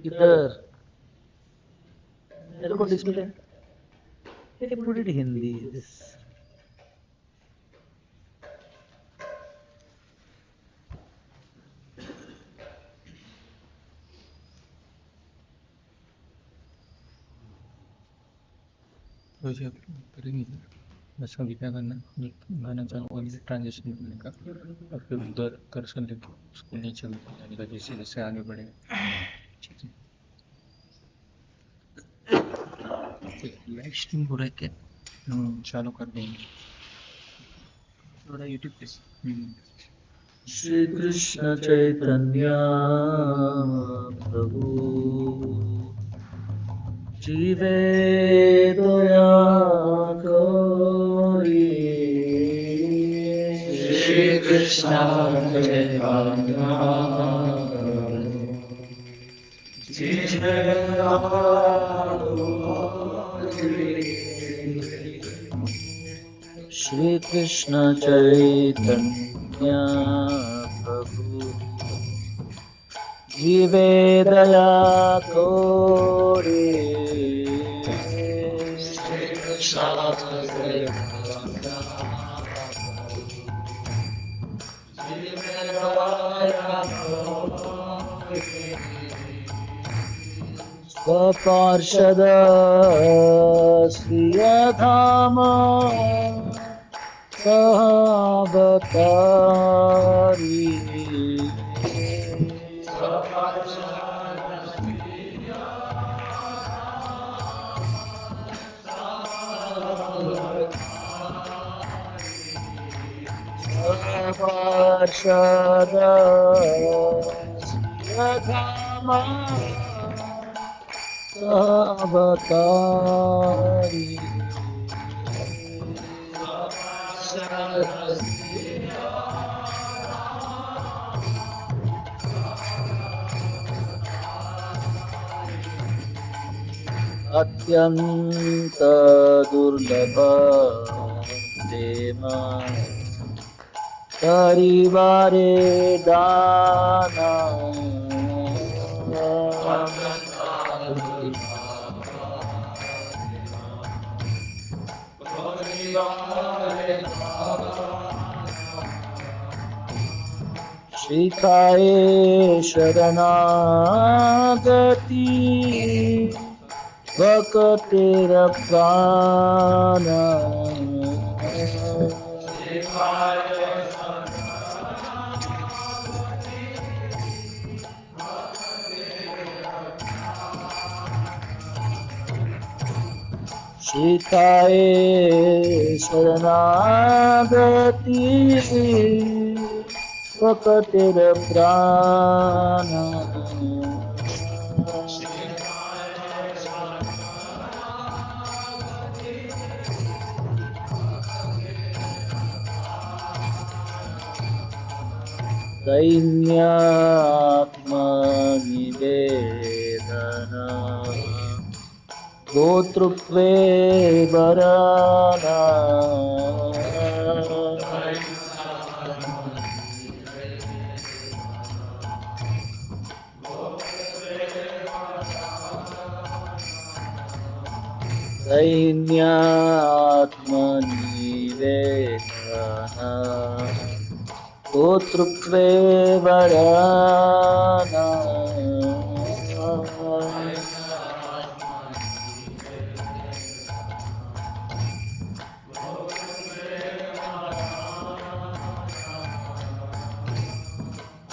इधर मेरे को डिस्प्ले ये put it Hindi this बस अभी क्या करना गाना चालू ट्रांजेक्शन करने का और फिर उधर कर्सर लेके उसको नीचे जाने का जैसे जैसे आगे बढ़ेगा ठीक है लाइव स्ट्रीम हो रहा है क्या चालू कर देंगे थोड़ा यूट्यूब पे श्री कृष्ण चैतन्य प्रभु जीवे दया करी श्री कृष्ण चैतन्य जीवे श्री कृष्ण चैतन्य प्रभु जीवे दया कोरे श्री कृष्ण स्वपार्षद श्रिय धाम सहावतारी पार्षद धाम अवतारी अत्यंत दुर्लभ प्रेम परिवारे दाना शिखाए शरणागति भक्तेर प्राण शिखाए शरणागति भक्तेर प्राण दैन्यात्मनिवेदना गोत्रत्वे वराना दैन्यात्मनिवेदना गोत्रत्वे वराना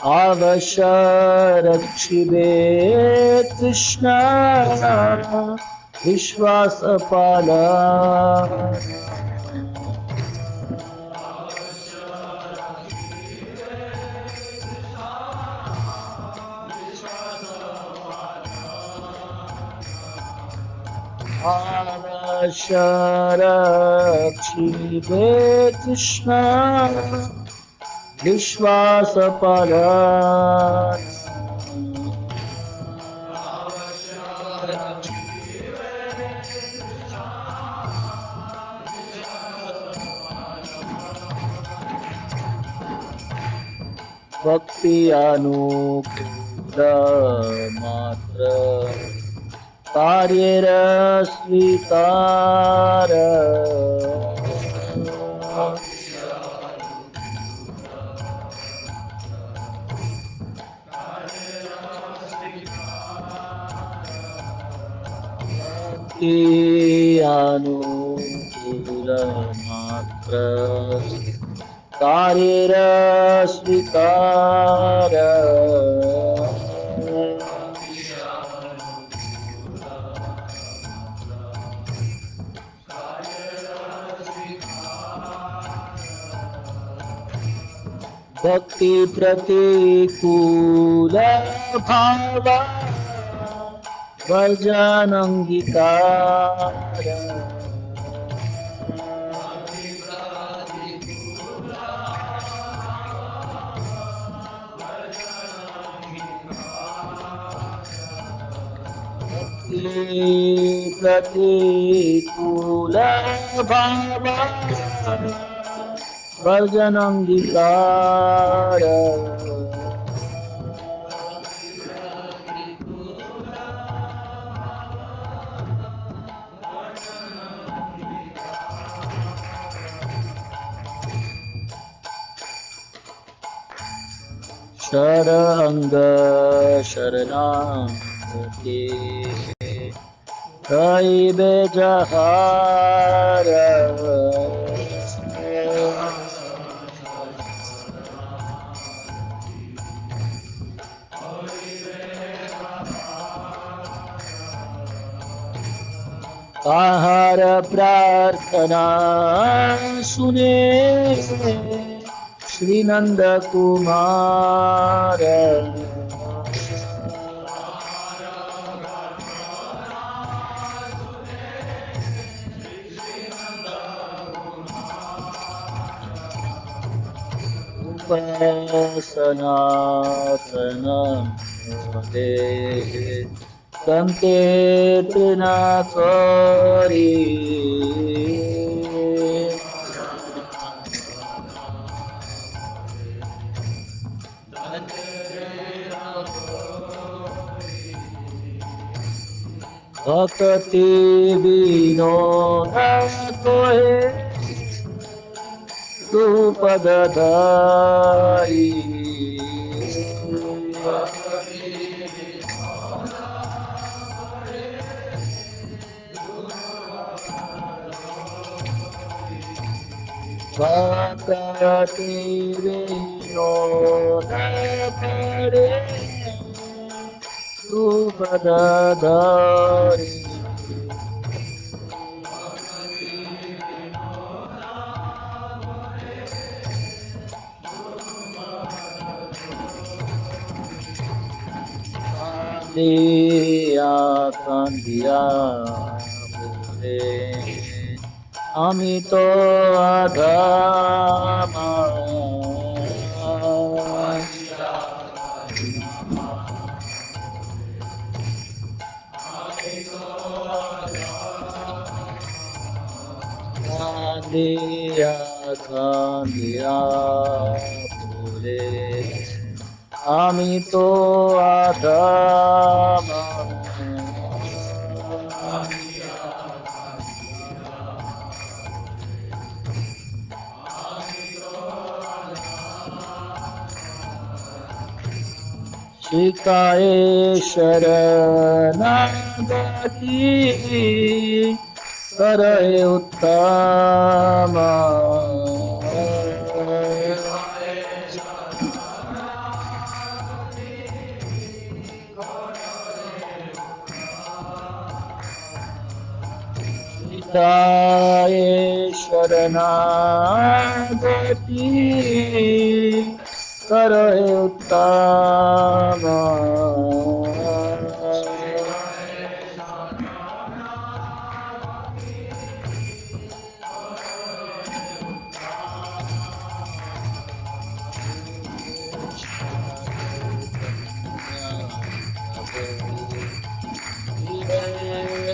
अवश्य रक्षिबे कृष्ण विश्वास पाला अवश्य रक्षिबे कृष्ण विश्वास पाला भक्ति अनुकूल मात्र कार्येर स्वीकार भक्ति अनुकूल मात्र कार्येर स्वीकार भक्ति प्रतिकूल भाव वर्जन अंगीकार प्रतिकूल भाव वर्जन अंगीकार शरंग शरणागति दैवे जहार ताहार प्रार्थना सुने श्री नंद कुमार सनातन दे संकेतना करी भक्ति विनोद कोहे तू पदधारी भक्ति विनोद करे तू पदधारी दिया कांदिया बोले আমি তো আধামা কান্দিয়া কান্দিয়া বলে আমি তো আধামা शिकाए शरणागति करे उत्तम निताये शरणागति करे उत्तम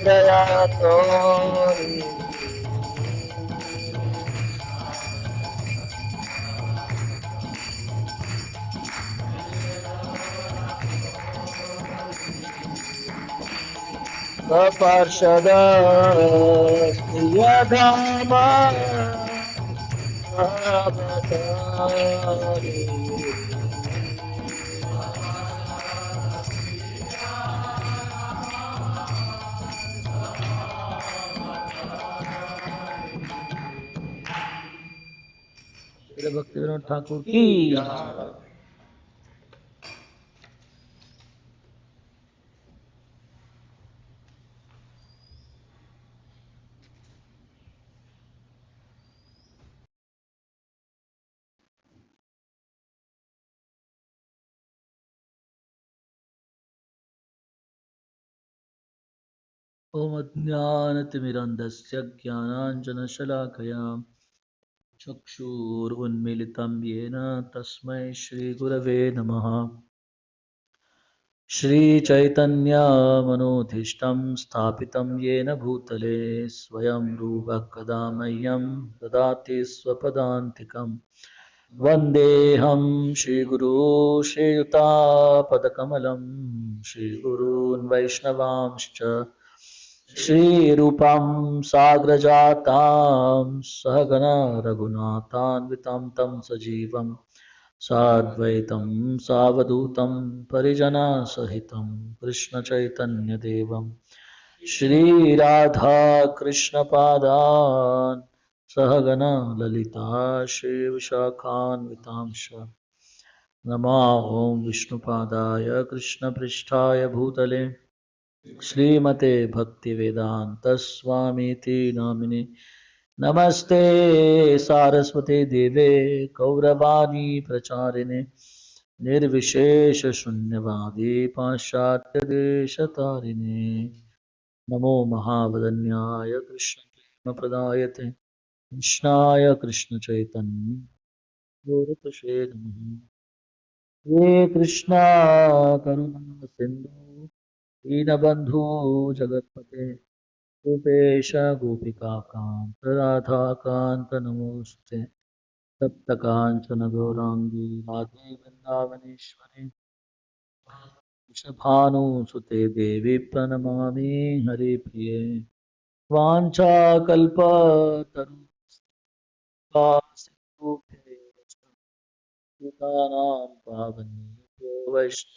दया तोरी पार्षद यधाम भक्ति विनोद ठाकुर की ओम अज्ञानतिमिरन्धस्य ज्ञानाञ्जनशलाकया चक्षुरुन्मीलितं येन तस्मै श्रीगुरवे नमः। श्रीचैतन्यमनोभीष्टं स्थापितं येन भूतले स्वयं रूपः कदा मह्यं ददाति स्वपदान्तिकम्। वन्देऽहं श्रीगुरो श्रीयुतापदकमलं श्रीगुरून् वैष्णवांश्च श्रीरूपं साग्रजातां सहगना रघुनाथान्वितं तं सजीवं साद्वैतं सावधूतं परिजनसहितं कृष्णचैतन्यदेवं श्रीराधाकृष्णपादान् सहगना ललिता श्रीविशाखान्वितांश्च नमो ॐ विष्णुपादाय कृष्णपृष्ठाय भूतले श्रीमते भक्तिवेदान्तस्वामीति नामिने नमस्ते सारस्वते देवे गौरवाणी प्रचारिणे निर्विशेषशून्यवादी पाश्चात्यदेशतारिणे नमो महावदन्याय कृष्णप्रेमप्रदायते कृष्णाय कृष्णचैतन्य गौरतसे नमः। हे कृष्णा करुणा सिन्धु दीनबन्धु जगत्पते गोपेश गोपिकान्त राधाकान्त नमोऽस्ते सप्तकाञ्चन गौराङ्गी राधे वृन्दावनेश्वरी वृषभानुसुते देवी प्रणमामि हरिप्रिये वाञ्छाकल्पतरुभ्यश्च भूतानां पावनेभ्यो वैष्णव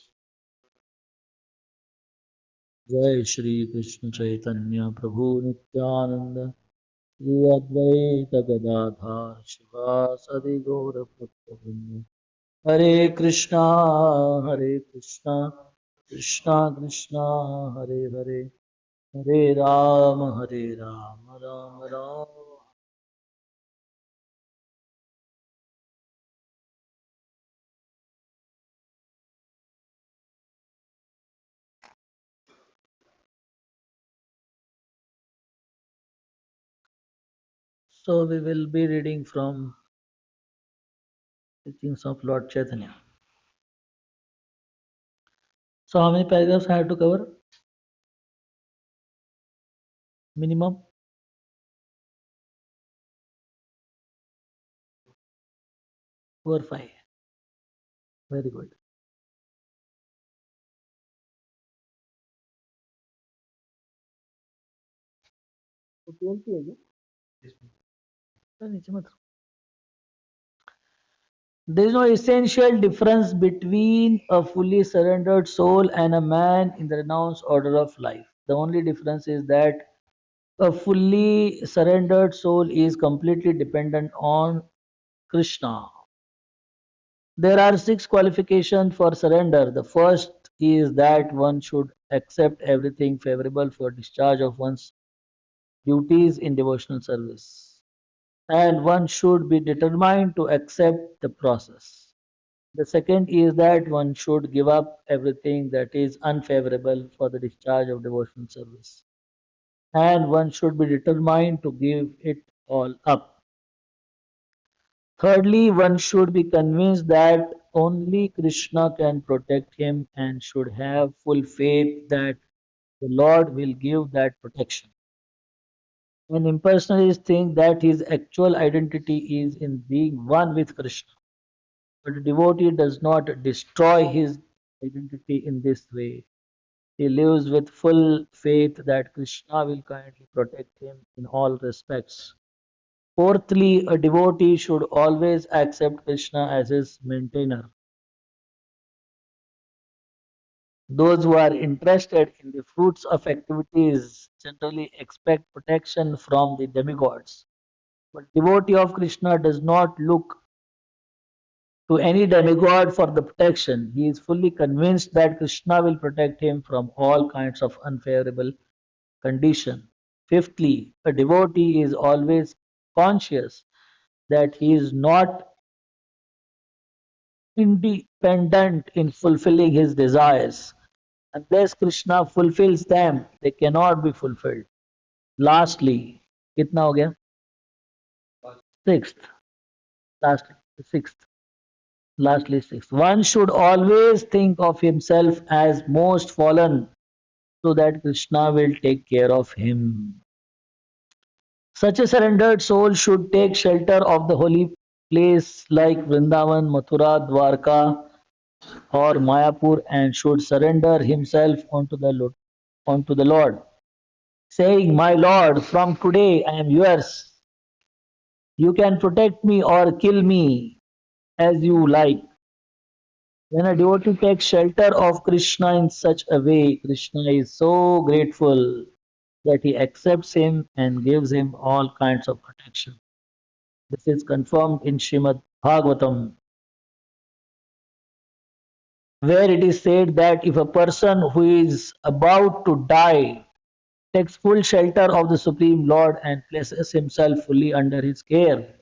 जय श्री कृष्ण चैतन्य प्रभु नित्यानंद श्री अद्वैत गदाधर शिवासदि गौर भक्तवृंद हरे Krishna Krishna Krishna Hare Hare Hare Ram Ram Ram. So we will be reading from teachings of Lord Chaitanya. So how many paragraphs I have to cover? Minimum 4 or 5. Very good. तो 12 की है क्या? नीचे मत। There is no essential difference between a fully surrendered soul and a man in the renounced order of life. The only difference is that a fully surrendered soul is completely dependent on Krishna. There are 6 qualifications for surrender. The first is that one should accept everything favorable for discharge of one's duties in devotional service, and one should be determined to accept the process. The second is that one should give up everything that is unfavorable for the discharge of devotional service, and one should be determined to give it all up. Thirdly, one should be convinced that only Krishna can protect him and should have full faith that the Lord will give that protection. An impersonalist thinks that his actual identity is in being one with Krishna, but a devotee does not destroy his identity in this way. He lives with full faith that Krishna will kindly protect him in all respects. Fourthly, a devotee should always accept Krishna as his maintainer. Those who are interested in the fruits of activities generally expect protection from the demigods. But devotee of Krishna does not look to any demigod for the protection. He is fully convinced that Krishna will protect him from all kinds of unfavorable condition. Fifthly, a devotee is always conscious that he is not independent in fulfilling his desires. Unless Krishna fulfills them, they cannot be fulfilled. Lastly, कितना हो गया? Sixth, lastly, sixth, lastly, sixth. One should always think of himself as most fallen so that Krishna will take care of him. Such a surrendered soul should take shelter of the holy place like Vrindavan, Mathura, Dwarka, or Mayapur and should surrender himself unto the Lord, saying, "My Lord, from today I am yours. You can protect me or kill me as you like." When a devotee takes shelter of Krishna in such a way, Krishna is so grateful that he accepts him and gives him all kinds of protection. This is confirmed in Srimad Bhagavatam, where it is said that if a person who is about to die takes full shelter of the Supreme Lord and places himself fully under his care,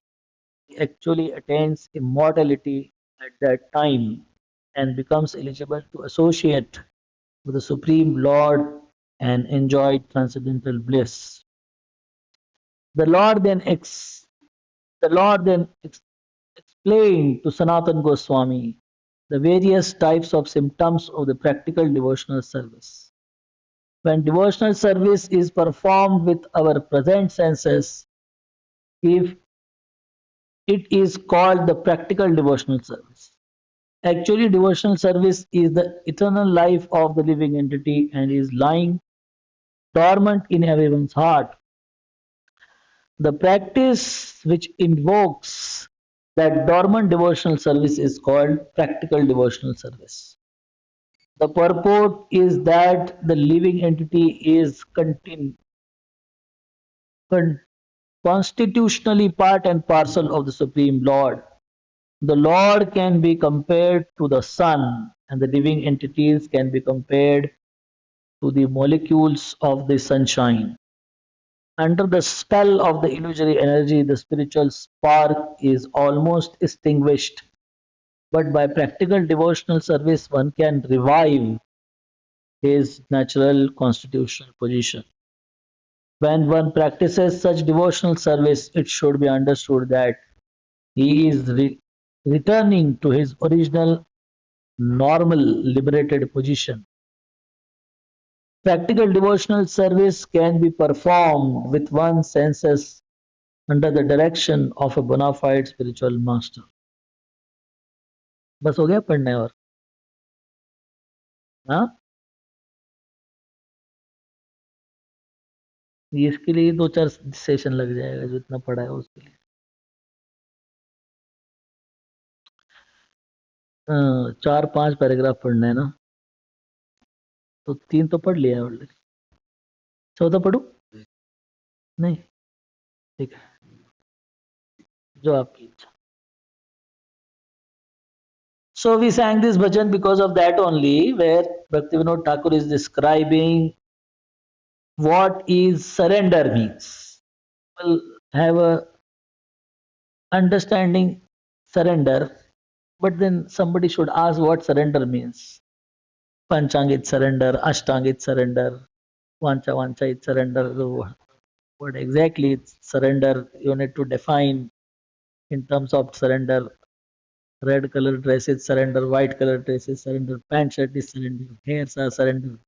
he actually attains immortality at that time and becomes eligible to associate with the Supreme Lord and enjoy transcendental bliss. The Lord then ex- the Lord then ex- explained to Sanatan Goswami the various types of symptoms of the practical devotional service. When devotional service is performed with our present senses, if it is called the practical devotional service. Actually, devotional service is the eternal life of the living entity and is lying dormant in everyone's heart. The practice which invokes that dormant devotional service is called practical devotional service. The purport is that the living entity is con- constitutionally part and parcel of the Supreme Lord. The Lord can be compared to the sun, and the living entities can be compared to the molecules of the sunshine. Under the spell of the illusory energy, the spiritual spark is almost extinguished. But by practical devotional service, one can revive his natural constitutional position. When one practices such devotional service, it should be understood that he is returning to his original normal liberated position. Practical devotional service can be performed with one's senses under the direction of a bona fide spiritual master. बस हो गया पढ़ना है और हाँ ये इसके लिए 2-4 सेशन लग जाएगा जो इतना पढ़ा है उसके लिए 4-5 पैराग्राफ पढ़ना है ना तो 3 तो पढ़ लिया है ऑलरेडी चौथा पढ़ूं नहीं ठीक है जो आपकी इच्छा So we sang this bhajan because of that only, where Bhaktivinoda Thakur is describing what is surrender means. People have a understanding surrender, but then somebody should ask what surrender means. Panchang is surrender, Ashtang is surrender, Vancha Vancha is surrender. So what exactly is surrender? You need to define in terms of surrender. Red color dress is surrender, white color dress is surrender, pant shirt is surrender, hairs are surrender,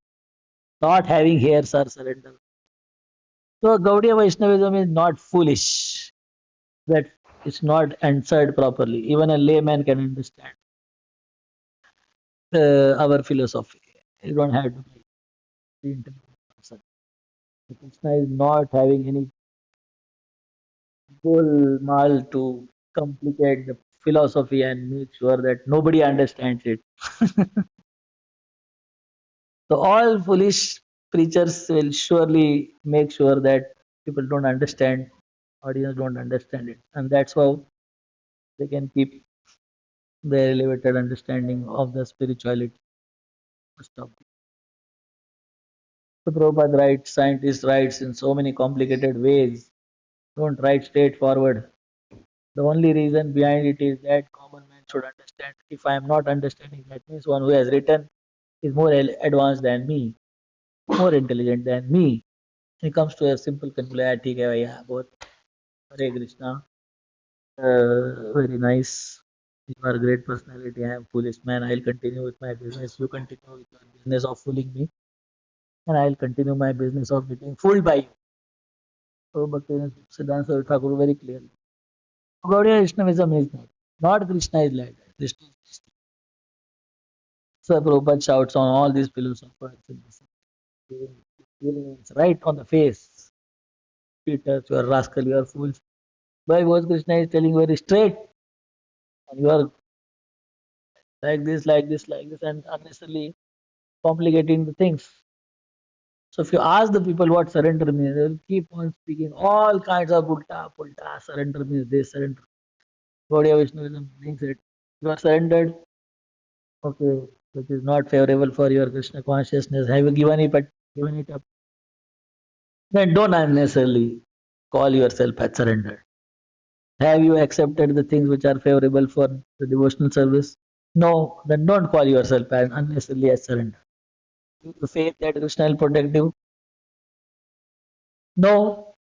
not having hairs are surrender. So Gaudiya Vaishnavism is not foolish. That it's not answered properly. Even a layman can understand our philosophy. You don't have to be the intelligent person. Krishna is not having any goal to complicate the philosophy and make sure that nobody understands it. So all foolish preachers will surely make sure that people don't understand, audience don't understand it, and that's how they can keep their elevated understanding of the spirituality. Stop. So Prabhupada writes, scientist writes in so many complicated ways. Don't write straightforward. The only reason behind it is that common man should understand. If I am not understanding, that means one who has written is more advanced than me, more intelligent than me. He comes to a simple conclusion. "ठीक है भैया, बहुत Hare Krishna. Very nice. You are a great personality. I am foolish man. I'll continue with my business. You continue with your business of fooling me, and I'll continue my business of getting fooled by you." So Bhaktivinoda Siddhanta Saraswati Thakur very clearly. Gaudiya Vaishnavism is not Krishna is like that. Krishna is Krishna. So Prabhupada shouts on all these philosophers and right on the face. Peter, you are rascal, you are fools. Why? Because Krishna is telling very straight, and you are like this, like this, like this, and unnecessarily complicating the things. So if you ask the people what surrender means, they will keep on speaking all kinds of ulta, pulta, surrender means this, surrender. Gaudiya Vaishnavism means it. You are surrendered, okay, which is not favorable for your Krishna consciousness. Have you given it up? Then don't unnecessarily call yourself as surrendered. Have you accepted the things which are favorable for the devotional service? No, then don't call yourself as unnecessarily as surrendered. You faith that Krishna will protect you? No,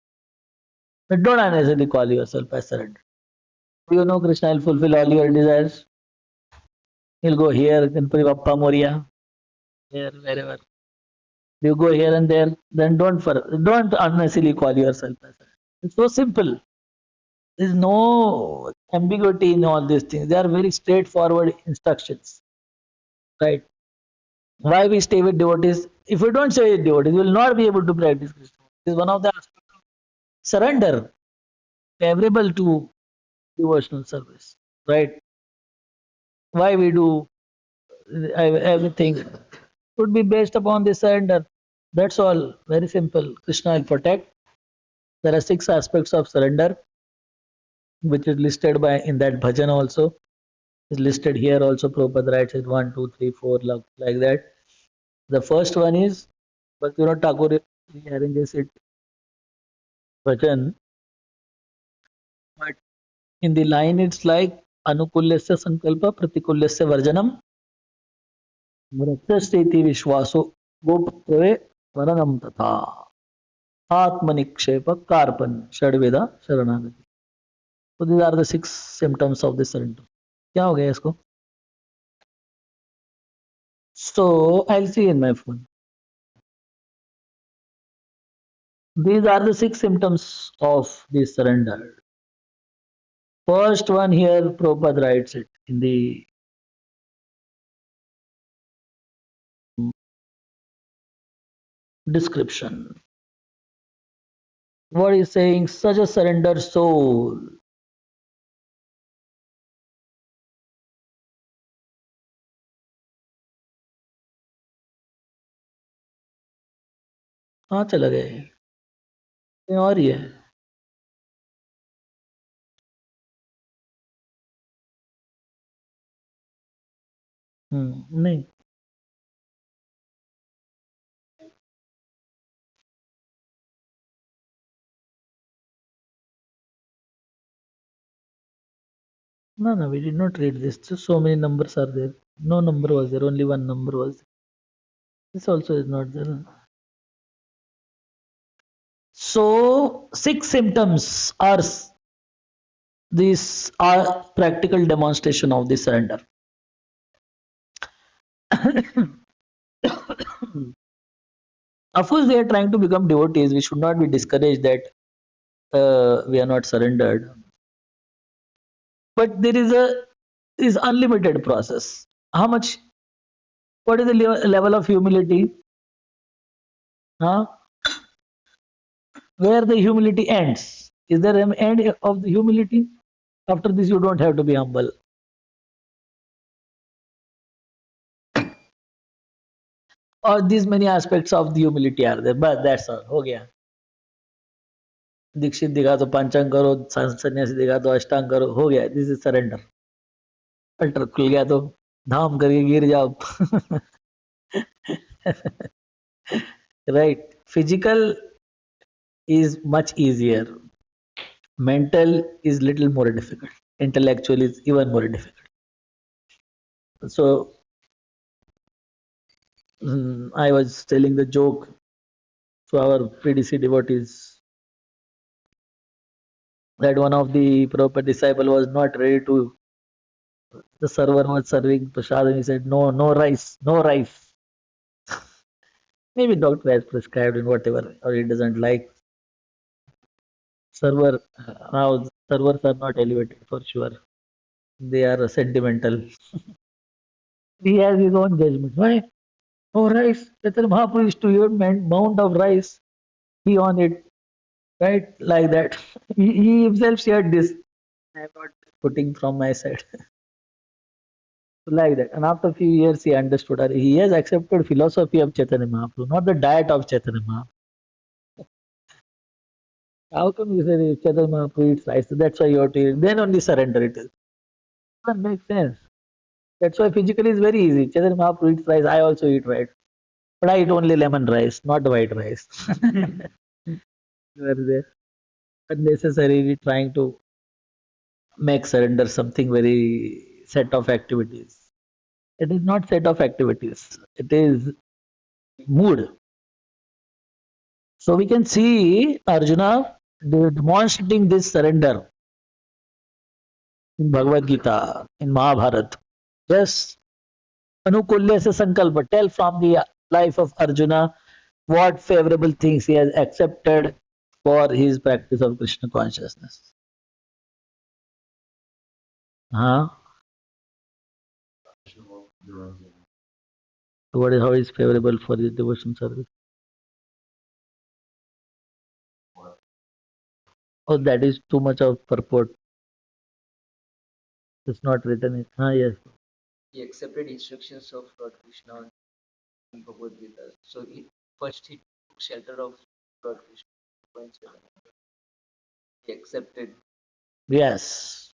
then don't unnecessarily call yourself as surrendered. Do you know Krishna will fulfill all your desires? He'll go here, Ganpati Bappa Moria, here, wherever. You go here and there, then don't unnecessarily call yourself as surrendered. It's so simple. There's no ambiguity in all these things. They are very straightforward instructions, right? Why we stay with devotees? If we don't stay with devotees, we will not be able to practice Krishna. This is one of the aspects of surrender, favorable to devotional service, right? Why we do everything would be based upon this surrender. That's all. Very simple. Krishna will protect. There are 6 aspects of surrender, which is listed by in that bhajan also. Is listed here also. Prabhupada writes it 1, 2, 3, 4 like that. The first one is Bhaktivinoda Thakur rearranges it bhajan, but in the line it's like anukulyasya sankalpa pratikulyasya varjanam mrityasthiti vishwaso goputrave varanam tatha atmanikshepa karpan shadveda sharanagati. So these are the 6 symptoms of the surrender. क्या हो गया इसको? So I'll see in my phone. These are the 6 symptoms of the surrender. First one here, Prabhupada writes it in the description. What is saying? Such a surrendered soul. कहाँ चला गया ये? कहीं और ही है. नहीं. No, no, we did not read this. Just so many numbers are there. No number was there, only one number was there. This also is not there. So, six symptoms are these are practical demonstration of the surrender. Of course, they are trying to become devotees. We should not be discouraged that we are not surrendered. But there is unlimited process. How much? What is the level of humility? Huh? Where the humility ends? Is there an end of the humility? After this, you don't have to be humble. Or these many aspects of the humility are there. But that's all. हो गया. दीक्षित दिखा तो पंचांग करो, संन्यासी दिखा तो अष्टांग करो, हो गया. This is surrender. अल्टर खुल गया तो धाम करके गिर जाओ. Right. Physical is much easier. Mental is little more difficult. Intellectual is even more difficult. So I was telling the joke to our PDC devotees that one of the Prabhupada disciple was not ready to. The server was serving prasad and he said, "No, no rice, no rice." Maybe doctor has prescribed and whatever, or he doesn't like. Server now servers are not elevated for sure. They are sentimental. He has his own judgment. Why? No rice. Chaitanya Mahaprabhu used to eat mound of rice. He on it, right? Like that. He himself shared this. I am not putting from my side. Like that. And after a few years, he understood. He has accepted philosophy of Chaitanya Mahaprabhu, not the diet of Chaitanya Mahaprabhu. How come you say Chaitanya Mahaprabhu eats rice? That's why you have to eat. Then only surrender it is. That makes sense. That's why physically is very easy. Chaitanya Mahaprabhu eats rice. I also eat rice. But I eat only lemon rice, not white rice. You are there unnecessarily trying to make surrender something very set of activities. It is not set of activities. It is mood. So we can see Arjuna demonstrating this surrender in Bhagavad Gita, in Mahabharata. Yes, Anukulya se sankalpa. Tell from the life of Arjuna what favorable things he has accepted for his practice of Krishna consciousness. Huh? What is how is favorable for his devotion service? Oh, that is too much of purport. It's not written in. Ah, yes. He accepted instructions of Lord Krishna in Bhagavad Gita. So first he took shelter of Lord Krishna. He accepted. Yes.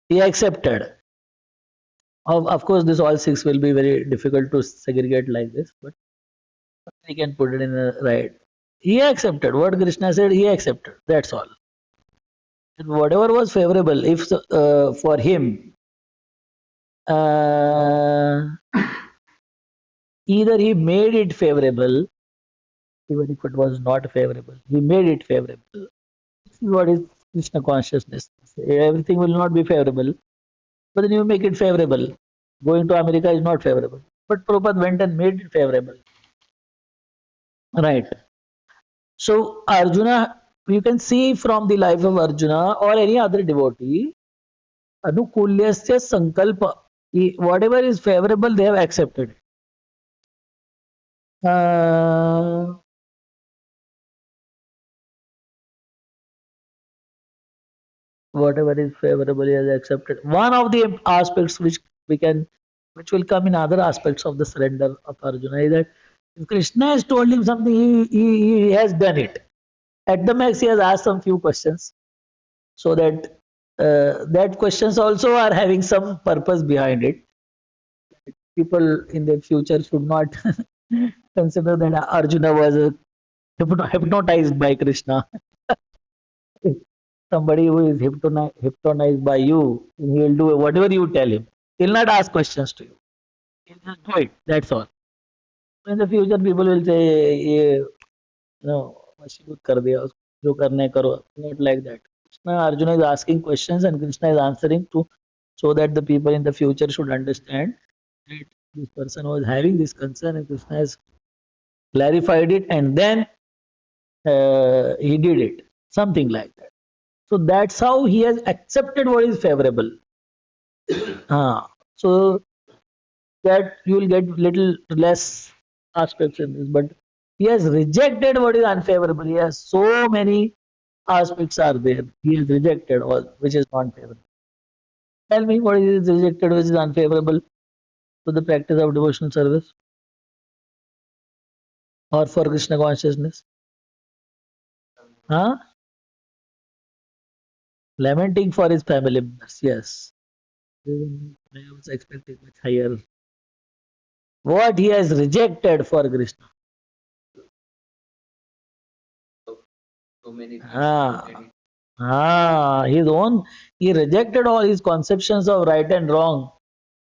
He accepted. Of course, this all six will be very difficult to segregate like this, but we can put it in the right. He accepted what Krishna said. He accepted. That's all. And whatever was favorable, if for him, uh, either he made it favorable, even if it was not favorable, he made it favorable. This is what is Krishna consciousness. Everything will not be favorable, but then you make it favorable. Going to America is not favorable, but Prabhupada went and made it favorable. Right. So Arjuna, you can see from the life of Arjuna or any other devotee, Anukulyasya sankalpa. Whatever is favorable, they have accepted. Whatever is favorable, he has accepted. One of the aspects which will come in other aspects of the surrender of Arjuna is that if Krishna has told him something, he has done it. At the max, he has asked some few questions, so that that questions also are having some purpose behind it. People in the future should not consider that Arjuna was hypnotized by Krishna. Somebody who is hypnotized by you, he will do whatever you tell him. He'll not ask questions to you. He'll just do it. That's all. In the future, people will say, "ये no, वशीभूत कर दिया उसको, जो करना है करो." Not like that. Krishna, Arjuna is asking questions and Krishna is answering to so that the people in the future should understand that this person was having this concern and Krishna has clarified it and then he did it. Something like that. So that's how he has accepted what is favorable. So that you will get little less aspects in this, but he has rejected what is unfavorable. He has so many aspects are there. He has rejected all which is not favorable. Tell me what is rejected which is unfavorable to the practice of devotional service or for Krishna consciousness. Huh? Lamenting for his family members. Yes. I was expecting much higher. What he has rejected for Krishna. So many Ah, his own, he rejected all his conceptions of right and wrong.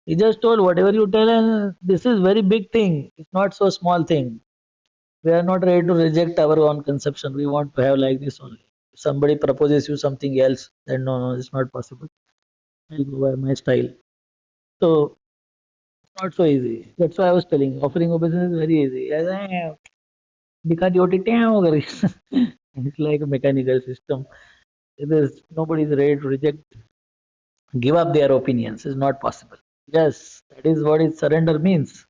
He just told whatever you tell, and this is very big thing. It's not so small thing. We are not ready to reject our own conception. We want to have like this only. If somebody proposes you something else, then no, it's not possible. I'll go by my style. So it's not so easy. That's why I was telling you, offering obeisance is very easy. Because it's like a mechanical system. It is nobody is ready to reject, give up their opinions. It's not possible. Yes, that is what is surrender means.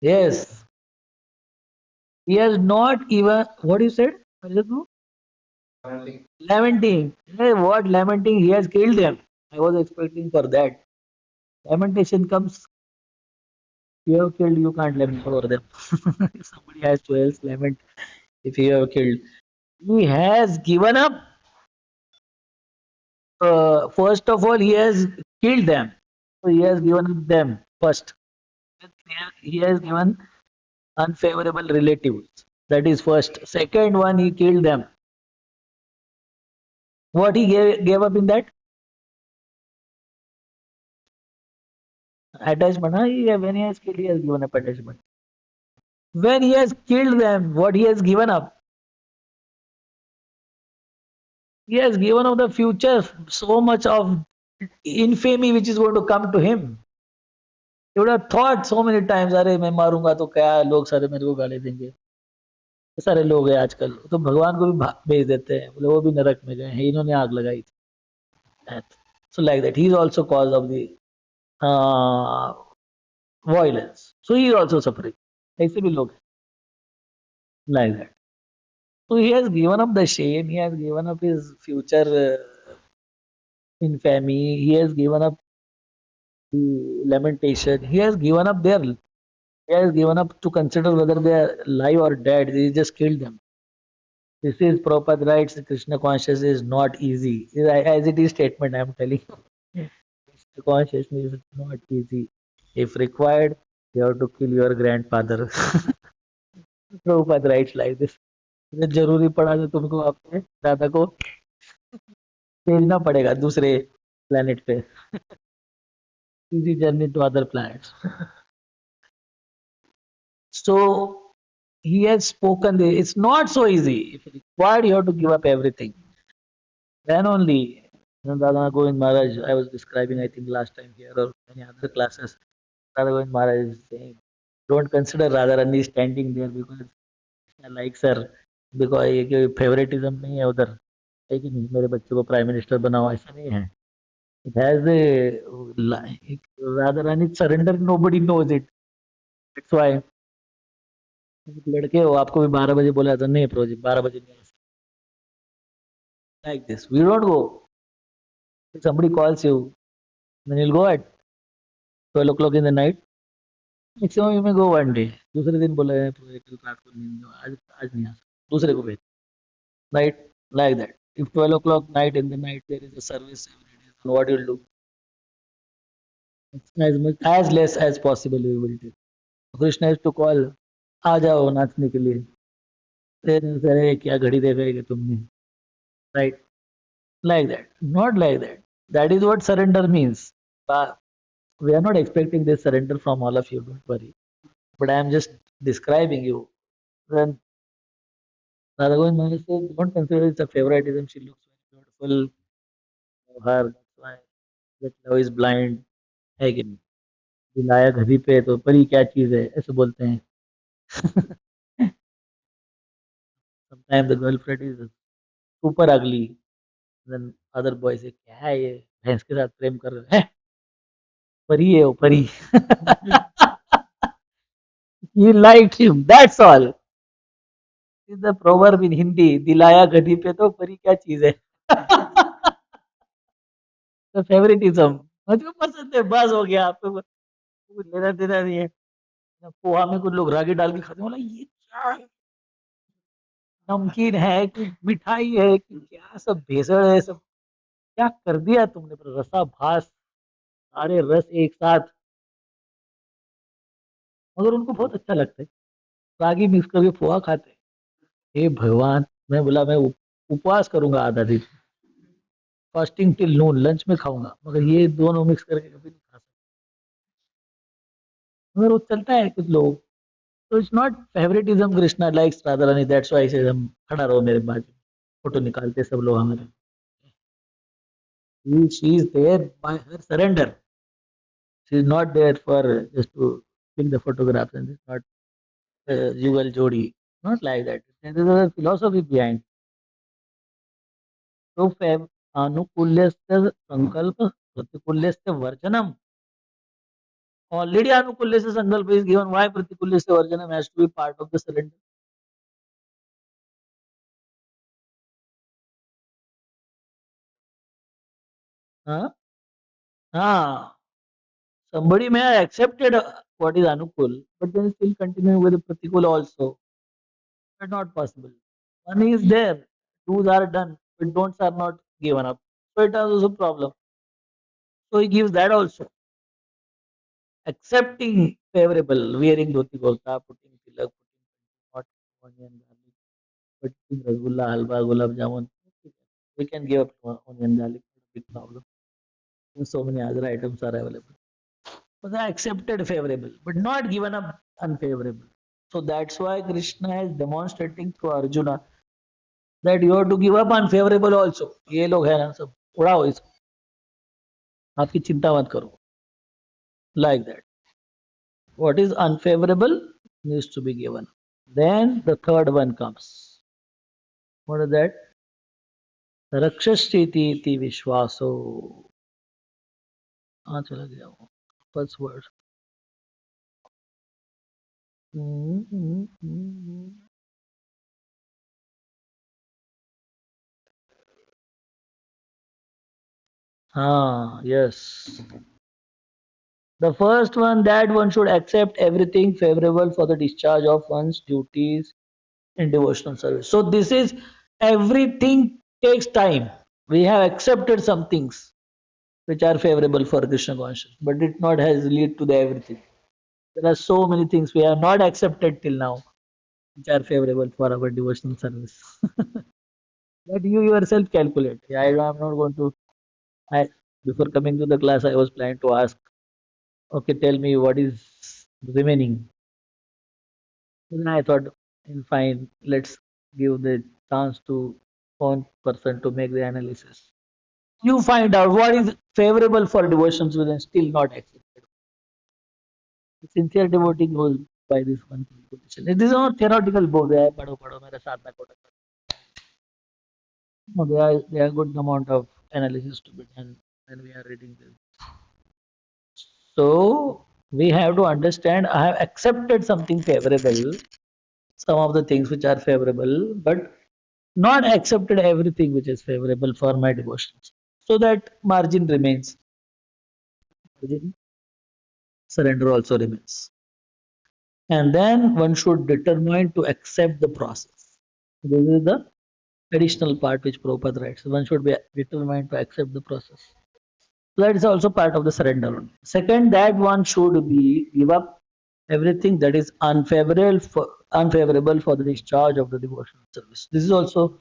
Yes, he has not even what you said. Lamenting. Hey, what lamenting? He has killed them. I was expecting for that. Lamentation comes. You have killed. You can't lament for them. Somebody has to else lament if you have killed. He has given up. First of all, he has killed them. So he has given up them first. He has given unfavorable relatives. That is first. Second one, he killed them. What he gave up in that? Attachment. When he has killed, he has given up attachment. When he has killed them, what he has given up? He has given up the future, so much of infamy which is going to come to him. He would have thought so many times, अरे मैं मारूंगा तो क्या लोग सारे मेरे को गाली देंगे. सारे लोग हैं आजकल तो भगवान को भी भेज देते हैं, बोले वो भी नरक में गए हैं, इन्होंने आग लगाई थी. So like that, he is also cause of the violence. So he is also suffering. ऐसे भी लोग like that. So he has given up the shame. He has given up his future infamy. He has given up the lamentation. He has given up their. He has given up to consider whether they are alive or dead. He just killed them. This is Prabhupada writes Krishna consciousness is not easy. As it is statement I am telling you. Krishna consciousness is not easy. If required, you have to kill your grandfather. Prabhupada writes like this. जरूरी पड़ा तो तुमको अपने दादा को भेजना पड़ेगा दूसरे planet पे. Easy journey to other planets. So he has spoken. It's not so easy. If required, you have to give up everything. Then only Dada Govind Maharaj, I was describing, I think last time here or any other classes, Dada Govind Maharaj is saying, don't consider Radharani standing there because I like her, because ये favoritism नहीं है उधर, है कि नहीं, मेरे बच्चे को प्राइम मिनिस्टर बनाओ, ऐसा नहीं है. It has a Radharani surrender, nobody knows it. That's why लड़के हो आपको भी 12 बजे बोला था नहीं प्रोजेक्ट 12 बजे नहीं. Like this, we don't go. If somebody calls you, then you'll go at 12 o'clock in the night. Maximum you may go one day. दूसरे दिन बोला है प्रोजेक्ट रात को नहीं दो, आज नहीं आ सकता, दूसरे को भेज. Right, like that. If 12 o'clock night in the night there is a service every day, then what you'll do? As much as less as possible you will do. Krishna is to call, आ जाओ नाचने के लिए. अरे क्या घड़ी देखा है तुमने, right? Like that, not like that. That is what surrender means. But we are not expecting this surrender from all of you, don't worry. But I am just describing you. Then Radha Govind Maharaj said, don't consider it a favoritism. She looks very beautiful. Her, that's why that love is blind. है कि नहीं? दिलाया घड़ी पे तो परी क्या चीज है ऐसे बोलते हैं. Sometimes the girlfriend is super ugly. Then other boys say क्या है ये भैंस के साथ प्रेम कर रहे हैं. परी है वो परी. He liked him. That's all. Is the proverb in Hindi. दिलाया गधी पे तो परी क्या चीज है. तो फेवरेटिज्म मुझको पसंद है बस हो गया आपको कुछ लेना देना नहीं है. पोहा में कुछ लोग रागी डाल के खाते हैं बोला ये क्या है? नमकीन है कि मिठाई है कि क्या सब भेसड़ है सब क्या कर दिया तुमने पर रसा भास सारे रस एक साथ मगर उनको बहुत अच्छा लगता है रागी मिक्स करके पोहा खाते हैं. हे भगवान मैं बोला मैं उपवास करूंगा आधा दिन फास्टिंग टिल नून लंच में खाऊंगा मगर ये दोनों मिक्स करके कभी नहीं खा सकता मगर वो चलता है कुछ लोग. तो it's not favouritism Krishna likes Radha Rani that's why से हम खड़ा रहो मेरे बाजू फोटो निकालते सब लोग हमारे. She is there by her surrender. She is not there for just to click the photographs and it's not Jugal Jodi. Not like that. There is a philosophy behind. So anukulyasya sankalpa pratikulyasya varjanam. Already anukulyasya sankalpa is given. Why pratikulyasya varjanam has to be part of the surrender? Huh? Ah, somebody may have accepted what is anukul, but then still continue with the pratikul also. But not possible. One is there, twos are done, but don'ts are not given up. So it is also a problem. So he gives that also. Accepting favorable, wearing dhoti kurta, putting tilak, putting hot onion, garlic, putting rasgulla, halwa, gulab jamun. We can give up onion, garlic, not a big problem. So many other items are available. But they accepted favorable, but not given up unfavorable. So that's why Krishna is demonstrating through Arjuna that you have to give up unfavorable also. ये लोग है ना सब उड़ाओ इसको आपकी चिंता मत करो like that. What is unfavorable needs to be given. Then the third one comes. What is that? Rakshasthiti iti vishwaso. हाँ चला गया वो first word. हाँ yes. The first one that one should accept everything favorable for the discharge of one's duties in devotional service. So this is everything takes time. We have accepted some things which are favorable for Krishna consciousness, but it not has lead to the everything. There are so many things we have not accepted till now which are favorable for our devotional service. But you yourself calculate. Yeah, I am not going to. I before coming to the class, I was planning to ask. Okay, tell me what is remaining. Then I thought, fine, let's give the chance to one person to make the analysis. You find out what is favorable for devotions within still not accepted. The sincere devotee goes by this one position. It is not theoretical book. They are पढ़ो पढ़ो मेरे साथ में कोटा करो. No, there are good amount of analysis to be done when we are reading this. So we have to understand. I have accepted something favorable, some of the things which are favorable, but not accepted everything which is favorable for my devotions. So that margin remains. Margin surrender also remains. And then one should determine to accept the process. This is the additional part which Prabhupada writes. One should be determined to accept the process. So that is also part of the surrender. Second, that one should be give up everything that is unfavorable for the discharge of the devotional service. This is also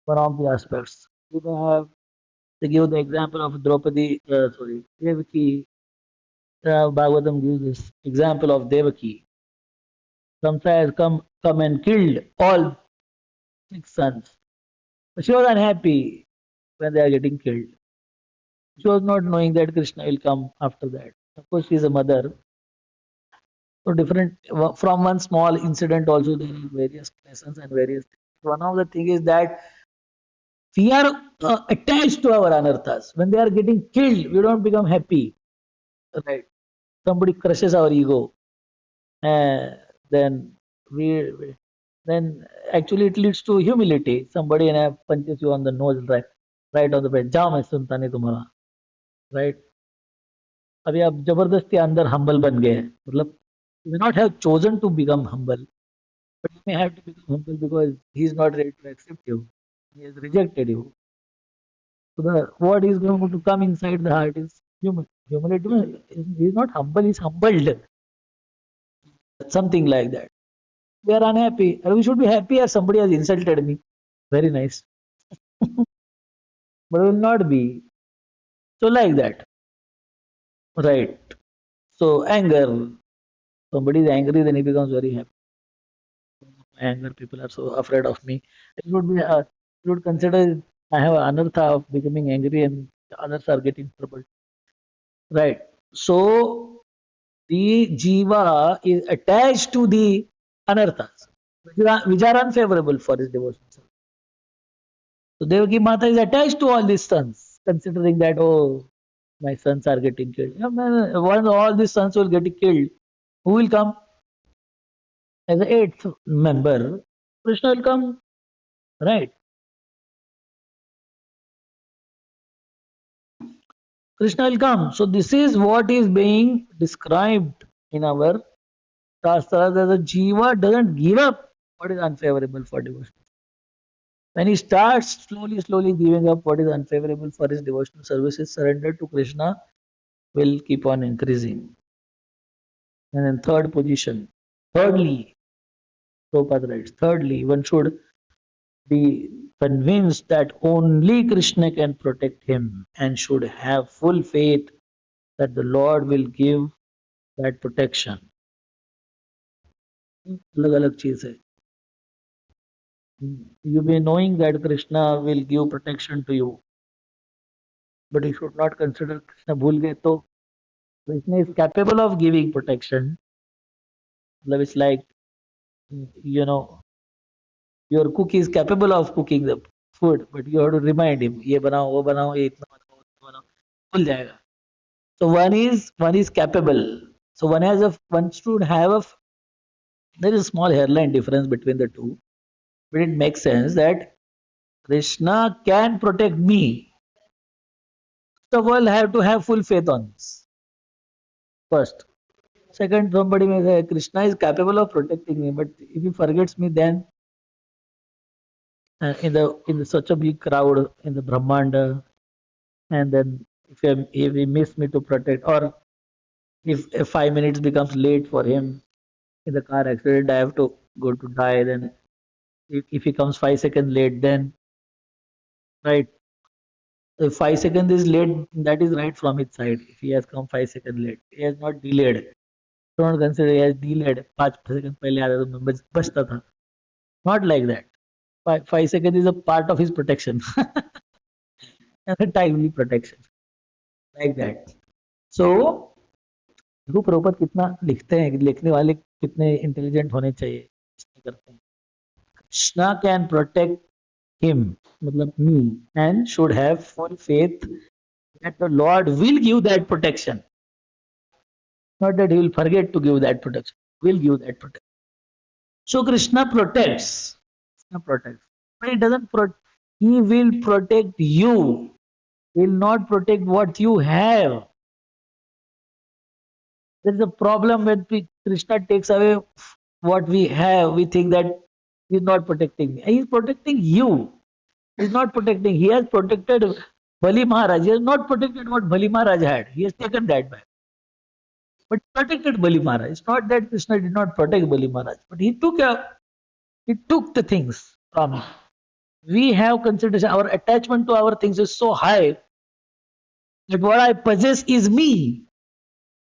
one of the aspects. You may have to give the example of Draupadi, sorry, Devaki. Bhagavatam gives this example of Devaki. Kamsa has come and killed all six sons. But she was unhappy when they are getting killed. She was not knowing that Krishna will come after that. Of course, she is a mother. So different from one small incident also there are various lessons and various things. One of the thing is that we are attached to our anarthas. When they are getting killed, we don't become happy. Right? Somebody crushes our ego. Uh, then we then actually it leads to humility. Somebody punches you on the nose, right on the bed. जाओ मैं सुनता नहीं तुम्हारा. Right? अभी आप जबरदस्ती अंदर humble बन गए हैं. मतलब you may not have chosen to become humble, but you may have to become humble because he is not ready to accept you. He has rejected you. So what is going to come inside the heart is humility. He is not humble, he is humbled. Something like that. We are unhappy. And we should be happy as somebody has insulted me. Very nice. But we will not be. So like that. Right. So anger. Somebody is angry, then he becomes very happy. Anger, people are so afraid of me. It would be should consider I have anartha of becoming angry and others are getting troubled. Right. So the jiva is attached to the anarthas, which are unfavorable for his devotion. So Devaki Mata is attached to all these sons, considering that, oh, my sons are getting killed. Yeah, man, once all these sons will get killed, who will come as the eighth member? Krishna will come, right? Krishna will come. So this is what is being described in our Shastra, that the jiva doesn't give up what is unfavorable for devotion. When he starts slowly giving up what is unfavorable for his devotional services, surrender to Krishna will keep on increasing. And then third position. Thirdly, Prabhupada writes, thirdly, one should be convinced that only Krishna can protect him and should have full faith that the Lord will give that protection. अलग अलग चीज है. You may knowing that Krishna will give protection to you, but you should not consider Krishna भूल गए तो Krishna is capable of giving protection. मतलब it's like, you know, your cook is capable of cooking the food, but you have to remind him, ये बनाओ, वो बनाओ, ये इतना बनाओ, उतना बनाओ, भूल जाएगा. So one is capable. So one should have there is a small hairline difference between the two, but it makes sense that Krishna can protect me. First of all, I have to have full faith on this. First. Second, somebody may say Krishna is capable of protecting me, but if he forgets me, then in such a big crowd in the Brahmanda, and then if he miss me to protect, or if 5 minutes becomes late for him in the car accident, I have to go to die. Then if he comes 5 seconds late, then right. If 5 seconds is late, that is right from his side. If he has come 5 seconds late, he has not delayed. Don't consider he has delayed. 5 seconds पहले आया तो मैं बचता था. Not like that. 5 seconds is a part of his protection. And a timely protection. Like that. So देखो प्रभुपद कितना लिखते हैं, लिखने वाले कितने इंटेलिजेंट होने चाहिए करते हैं. Krishna can protect him, मतलब me, and should have full faith that the Lord will give that protection. Not that he will forget to give that protection. Will give that protection. So Krishna protects. Krishna protects. But he doesn't he will protect you. He will not protect what you have. There is a problem when Krishna takes away what we have. We think that he is not protecting me. He is protecting you. He is not protecting. He has protected Bali Maharaj. He has not protected what Bali Maharaj had. He has taken that back. But protected Bali Maharaj. It's not that Krishna did not protect Bali Maharaj, but he took the things from him. We have consideration. Our attachment to our things is so high that what I possess is me.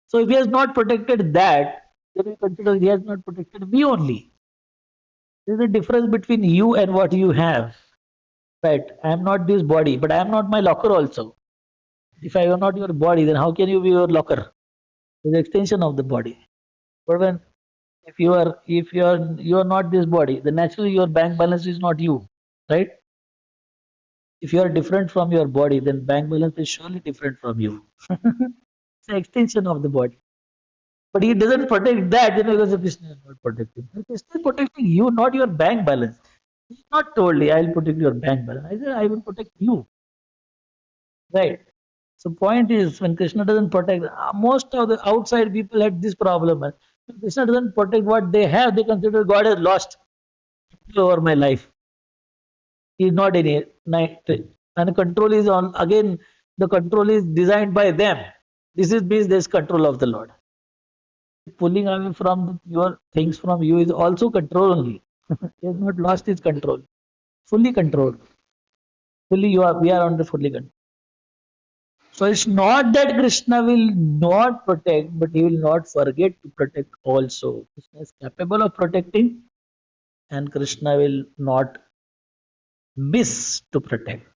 So if he has not protected that, then we consider he has not protected me only. There is a difference between you and what you have. Right? I am not this body, but I am not my locker also. If I am not your body, then how can you be your locker? It's an extension of the body. But when if you are not this body, then naturally your bank balance is not you, right? If you are different from your body, then bank balance is surely different from you. It's an extension of the body. But he doesn't protect that, because Krishna is not protecting. Krishna is protecting you, not your bank balance. He's not told me, I'll protect your bank balance. I said, I will protect you. Right. So point is, when Krishna doesn't protect, most of the outside people had this problem. When Krishna doesn't protect what they have, they consider God has lost over my life. He is not in it. And the control is on, again, the control is designed by them. This is means there's control of the Lord. Pulling away from your things from you is also control only. He has not lost his control. Fully controlled. Fully we are under fully control. So it's not that Krishna will not protect, but he will not forget to protect also. Krishna is capable of protecting, and Krishna will not miss to protect.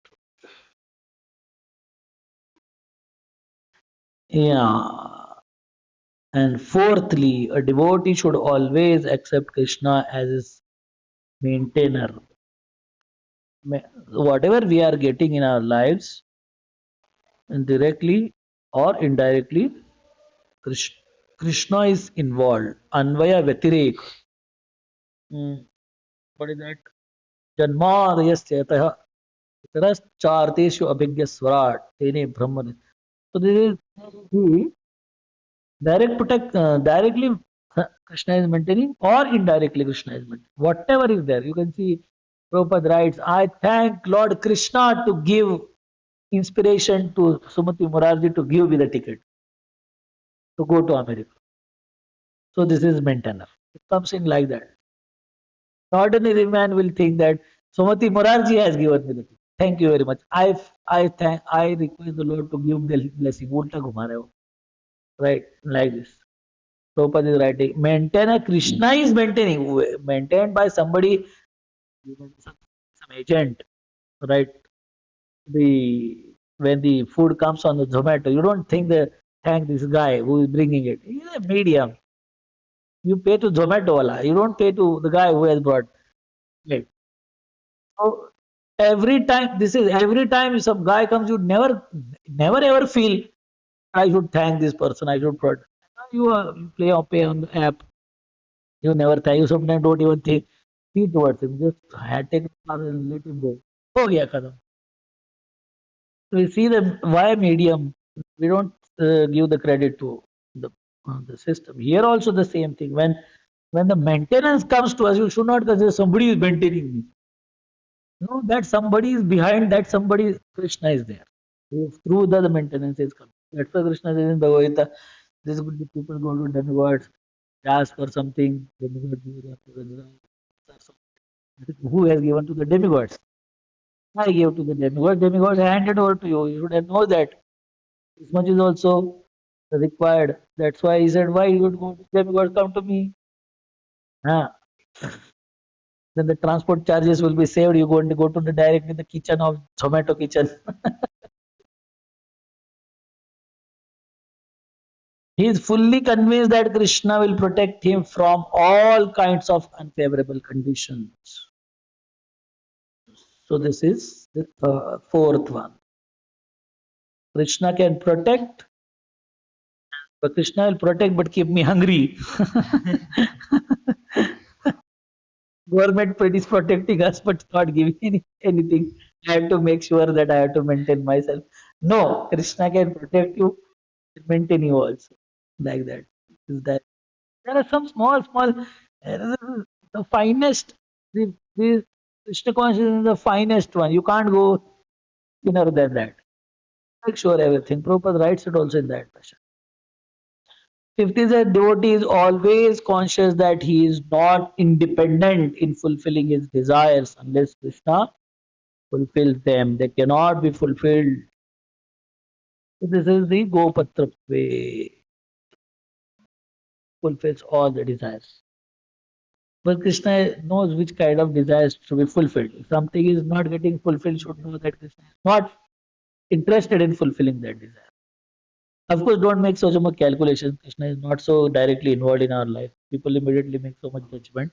Yeah. And fourthly, a devotee should always accept Krishna as his maintainer. Whatever we are getting in our lives, directly or indirectly, Krishna is involved. Anvaya Vyatirek. What is that? Janmadayasya charteshu abhigya swarat tene brahman. So this is the directly Krishna is maintaining, or indirectly Krishna is maintaining. Whatever is there, you can see Prabhupada writes, I thank Lord Krishna to give inspiration to Sumati Murarji to give me the ticket to go to America. So this is maintainer. It comes in like that. Ordinary man will think that Sumati Murarji has given me the ticket. Thank you very much. I request the Lord to give the blessing. Ulta ghuma rahe ho. Right, like this. Prabhupada is writing, maintainer, Krishna is maintained by somebody, some agent, right? When the food comes on the Zomato, you don't think that thank this guy who is bringing it. He's a medium. You pay to Zomato wala. You don't pay to the guy who has brought it. So every time some guy comes, you never ever feel I should thank this person. I should put. You pay on the app. You never thank. You sometimes don't even think towards him. Just take a and let him go. Oh yeah, kadam. We see the why medium. We don't give the credit to the system. Here also the same thing. When the maintenance comes to us, you should not consider somebody is maintaining me. No, that somebody is behind. That somebody Krishna is there. Through the maintenance is coming. That's why Krishna says in Bhagavad Gita, this good people go to demigods, ask for something, demigod who has given to the demigods? I gave to the demigod, demigods handed over to you. You should have known that. This much is also required. That's why he said, why you would go to demigods, come to me. Huh? Then the transport charges will be saved. You going to go to the directly the kitchen of Zomato kitchen. He is fully convinced that Krishna will protect him from all kinds of unfavorable conditions. So this is the fourth one. Krishna can protect, but Krishna will protect but keep me hungry. Government is protecting us but not giving anything. I have to make sure that I have to maintain myself. No, Krishna can protect you, maintain you also. Like that. Is that there are some small, the finest, the Krishna consciousness is the finest one. You can't go thinner than that. Make sure everything. Prabhupada writes it also in that fashion. Fifth is that devotee is always conscious that he is not independent in fulfilling his desires unless Krishna fulfills them. They cannot be fulfilled. So this is the Gopatra way, fulfills all the desires. But Krishna knows which kind of desires to be fulfilled. If something is not getting fulfilled, should know that Krishna is not interested in fulfilling that desire. Of course, don't make so much calculation. Krishna is not so directly involved in our life. People immediately make so much judgment.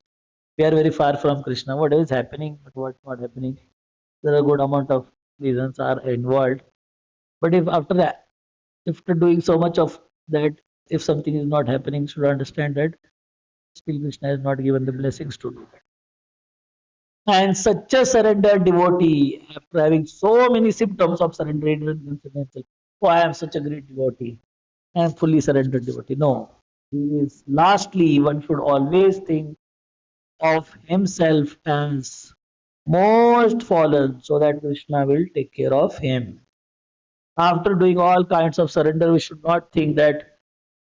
We are very far from Krishna. What is happening, but what's not happening? There are a good amount of reasons are involved. But if after that, after doing so much of that, if something is not happening, should understand that still Krishna has not given the blessings to do that. And such a surrendered devotee, after having so many symptoms of surrender, oh, I am such a great devotee. I am fully surrendered devotee. No. He is lastly, one should always think of himself as most fallen so that Krishna will take care of him. After doing all kinds of surrender, we should not think that,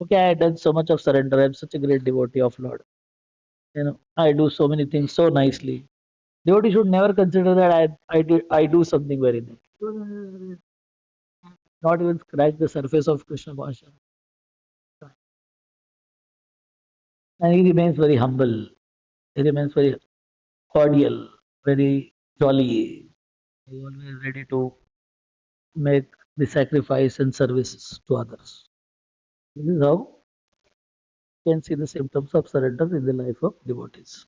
okay, I have done so much of surrender. I'm such a great devotee of Lord. I do so many things so nicely. Devotee should never consider that I do something very nice. Not even scratch the surface of Krishna consciousness. And he remains very humble. He remains very cordial, very jolly. He always ready to make the sacrifice and services to others. This is how you can see the symptoms of surrender in the life of devotees.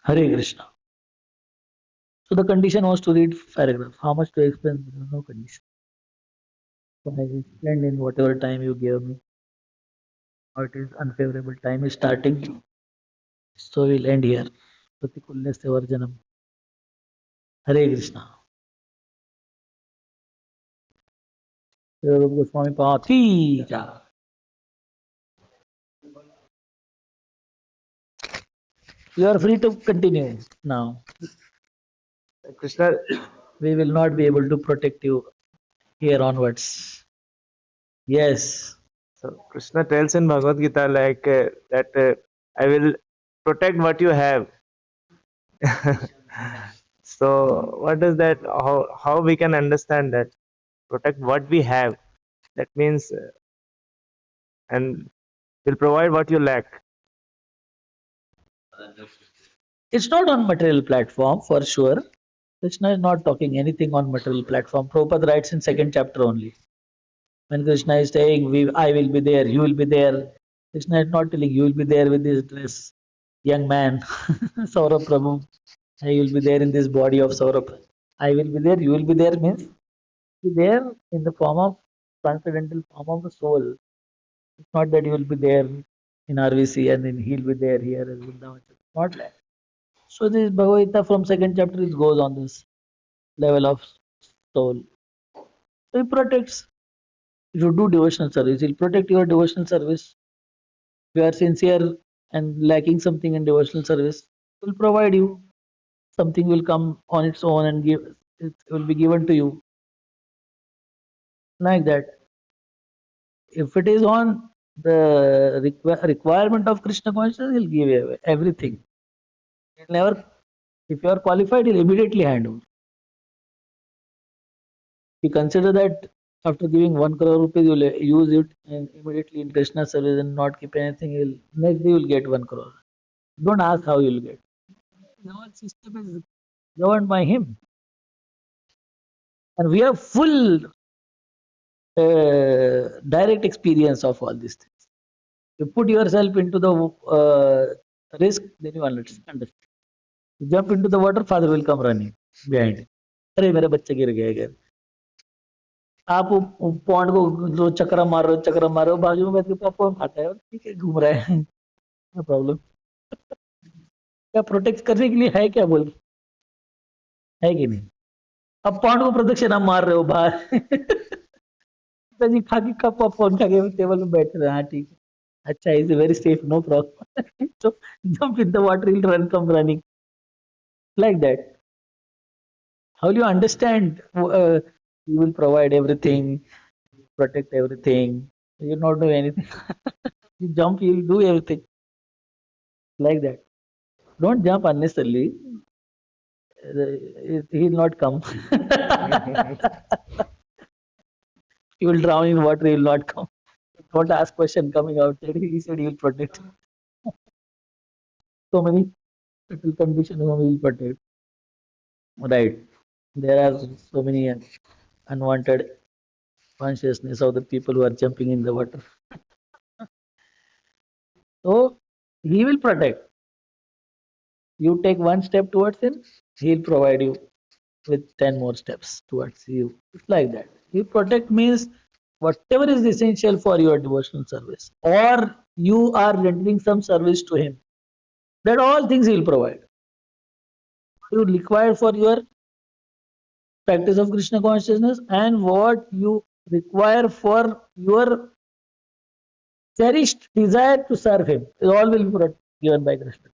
Hare Krishna. So the condition was to read paragraph. How much to explain? There is no condition. So I explained in whatever time you gave me. Or it is unfavorable time is starting. So we'll end here. Pratikulya Varjanam. Hare Krishna. Goswami Pati. You are free to continue now. Krishna, We will not be able to protect you here onwards. Yes. so Krishna tells in Bhagavad Gita that I will protect what you have. So what is that? How we can understand that? Protect what we have. That means and will provide what you lack. It's not on material platform for sure. Krishna is not talking anything on material platform. Prabhupada writes in second chapter only. When Krishna is saying, I will be there, you will be there. Krishna is not telling you will be there with this dress, young man, Saurabh Prabhu. I will be there in this body of Saurabh. I will be there, you will be there means be there in the form of transcendental form of the soul. It's not that you will be there in RVC and then he'll be there here as Vrindavan. Not like. So this Bhagavad Gita from second chapter it goes on this level of soul. So he protects. If you do devotional service, he'll protect your devotional service. If you are sincere and lacking something in devotional service, he'll provide you. Something will come on its own and give it will be given to you. Like that. If it is on the requirement of Krishna consciousness, he'll give you everything. He'll never, if you are qualified, he'll immediately hand over. You consider that after giving 1 crore rupees, you will use it and immediately in Krishna service and not keep anything. Next day you will get 1 crore. Don't ask how you will get. The whole system is governed by him, and we have full direct experience of all these things. You put yourself into the risk, then you understand. You jump into the water, father will come running behind. अरे मेरा बच्चा गिर गया इधर. आप pond को जो चक्कर मार रहे हो बाजू में बैठ के पॉपकॉर्न खाता है और ठीक है घूम रहा है. No problem. क्या प्रोटेक्ट करने के लिए है क्या बोल है कि नहीं. अब पॉन्ड को प्रदक्षिण आप मार रहे हो बाहर. जी खा के कप पॉपकॉर्न खा के टेबल में बैठ रहे हैं. हाँ ठीक है. अच्छा is very safe no problem. So jump in the water, he'll run, come running like that. How will you understand? You will provide everything, protect everything. You will not do anything. You jump, you will do everything like that. Don't jump unnecessarily. He'll not come. He will drown in water. He will not come. Don't ask question coming out. He said he will protect. So many little conditions whom he will protect. Right. There are so many unwanted consciousness of the people who are jumping in the water. So he will protect. You take one step towards him, he'll provide you with 10 more steps towards you. It's like that. He protect means whatever is essential for your devotional service, or you are rendering some service to him, that all things he'll provide. You require for your practice of Krishna consciousness and what you require for your cherished desire to serve him. It all will be given by Krishna.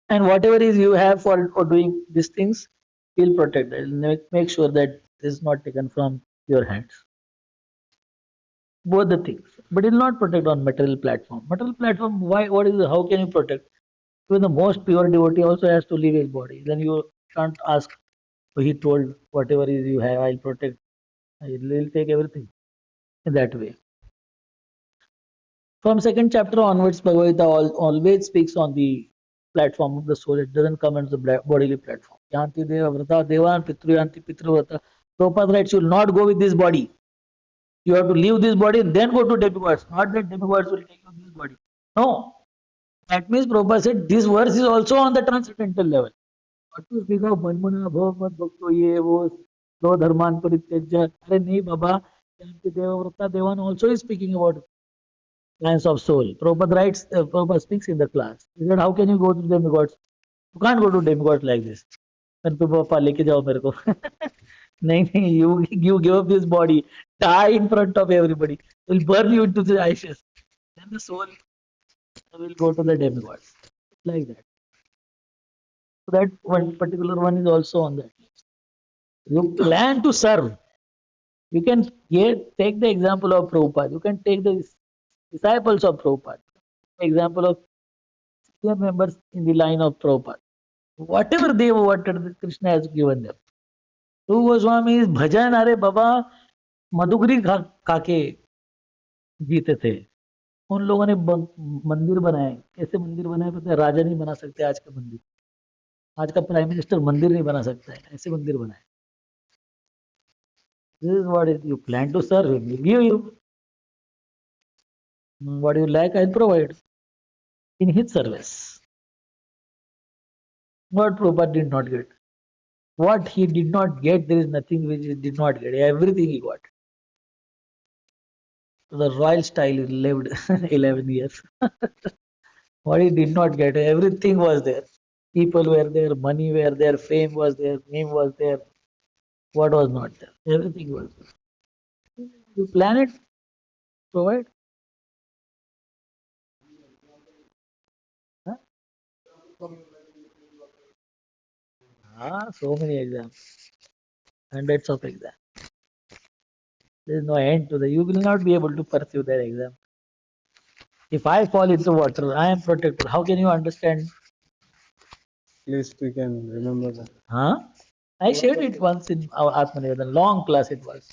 And whatever is you have for doing these things, he'll protect it. He'll make sure that this is not taken from your hands. Both the things. But he'll not protect on material platform. Material platform, why? What is? How can you protect? Even the most pure devotee also has to leave his body. Then you can't ask. So he told, whatever is you have, I'll protect. He'll take everything in that way. From second chapter onwards, Bhagavad Gita always speaks on the platform of the soul. It doesn't come into the bodily platform. Yanti deva vrata devan pitru yanti pitru vrata. Prabhupada writes, you will not go with this body. You have to leave this body and then go to demigods. Not that demigods will take you this body. No. That means Prabhupada said this verse is also on the transcendental level. What to speak of Manmana Bhagavad Bhakto ye wo do dharman parityajya. Are nahi baba. Yanti deva vrata devan also is speaking about science of soul. Prabhupada writes, Prabhupada speaks in the class. He said, how can you go to demigods? You can't go to demigods like this. Then Prabhupada लेके जाओ मेरे को. नहीं नहीं, you give up this body, die in front of everybody. Will burn you into the ashes. Then the soul will go to the demigods. Like that. So that one particular one is also on that. You plan to serve. You can take the example of Prabhupada. You can take the disciples of Prabhupada. Example of senior members in the line of Prabhupada. Whatever they wanted, Krishna has given them. Two Goswamis bhajan, अरे बाबा मधुकरी खा के जीते थे. उन लोगों ने मंदिर बनाए. कैसे मंदिर बनाए पता है? राजा नहीं बना सकते आज का मंदिर. आज का प्राइम मिनिस्टर मंदिर नहीं बना सकता है. ऐसे मंदिर बनाए. This is what you plan to serve him. He give you. What you lack, I'll provide in his service. What Prabhupada did not get. What he did not get, there is nothing which he did not get. Everything he got. The royal style he lived 11 years. What he did not get, everything was there. People were there, money were there, fame was there, name was there. What was not there? Everything was there. You plan it, provide. Huh? So many exams. Hundreds of exams. There is no end to that. You will not be able to pursue that exam. If I fall into water, I am protected. How can you understand? At least we can remember that. Huh? I shared it once in our Atmanivedan. Long class it was.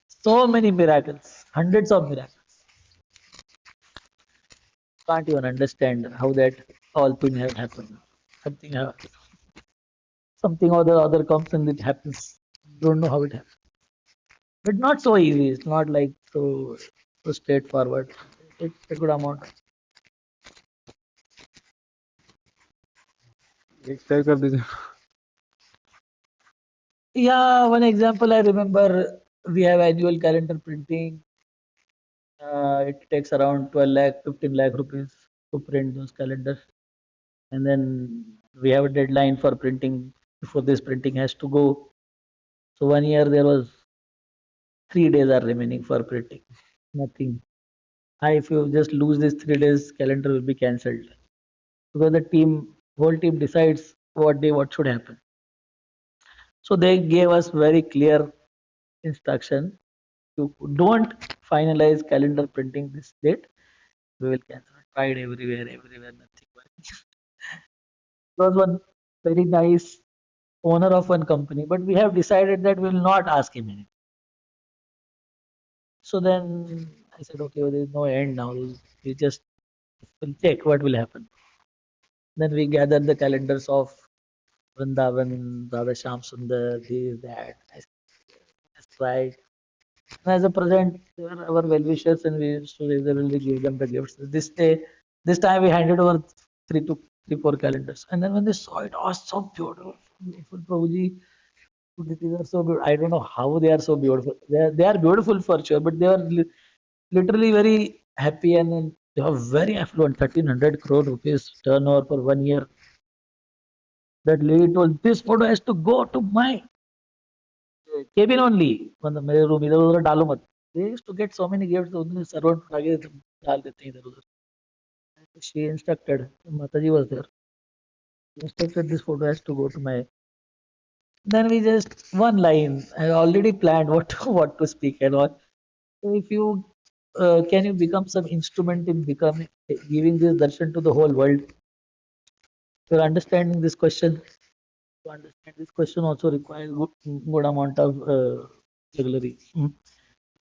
So many miracles. Hundreds of miracles. Can't even understand how that all thing have happened. Something or the other comes and it happens. Don't know how it happens. But not so easy. It's not like so straightforward. It takes a good amount. एक share कर दीजिए. Yeah, one example I remember, we have annual calendar printing. It takes around 12 lakh, 15 lakh rupees to print those calendars. And then we have a deadline for printing. Before this printing has to go. So 1 year there was 3 days are remaining for printing. Nothing. If you just lose these 3 days, calendar will be cancelled. Because the whole team decides what day what should happen. So they gave us very clear instruction. You don't finalize calendar printing this date. We will cancel. Tried everywhere, nothing. There was one very nice owner of one company, but we have decided that we will not ask him anything. So then I said, okay, well, there is no end now. We just will check what will happen. Then we gathered the calendars of Vrindavan, Radha Sham Sundar, this, that. I said, let's try. And as a present, they were our well-wishers and we used to regularly give them the gifts. This time we handed over three, four calendars. And then when they saw it, oh, so beautiful, beautiful, Prabhuji. These are so good. I don't know how they are so beautiful. They are beautiful for sure, but they are literally very happy and then they are very affluent. 1300 crore rupees turnover for 1 year. That lady told this photo has to go to my cabin only मतलब मेरे room इधर उधर डालो मत they used to get so many gifts उन्होंने servant आगे डाल देते हैं इधर उधर she instructed Mataji was there instructed this photo has to go to my then we just one line I already planned what to speak and all so if you can you become some instrument in becoming giving this darshan to the whole world you're understanding this question to understand this question also requires good amount of vocabulary.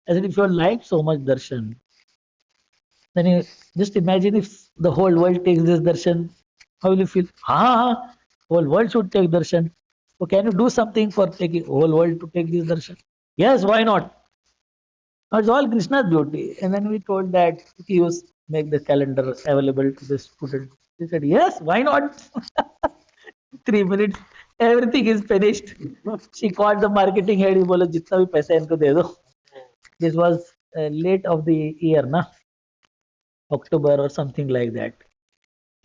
I said, if you like so much darshan, then you just imagine if the whole world takes this darshan, how will you feel? Whole world should take darshan. So can you do something for taking whole world to take this darshan? Yes, why not? It's all Krishna's beauty. And then we told that he was make the calendar available to the student. He said, yes, why not? 3 minutes, everything is finished. She called the marketing head. He बोला जितना भी पैसा इनको दे दो. This was late of the year, na October or something like that.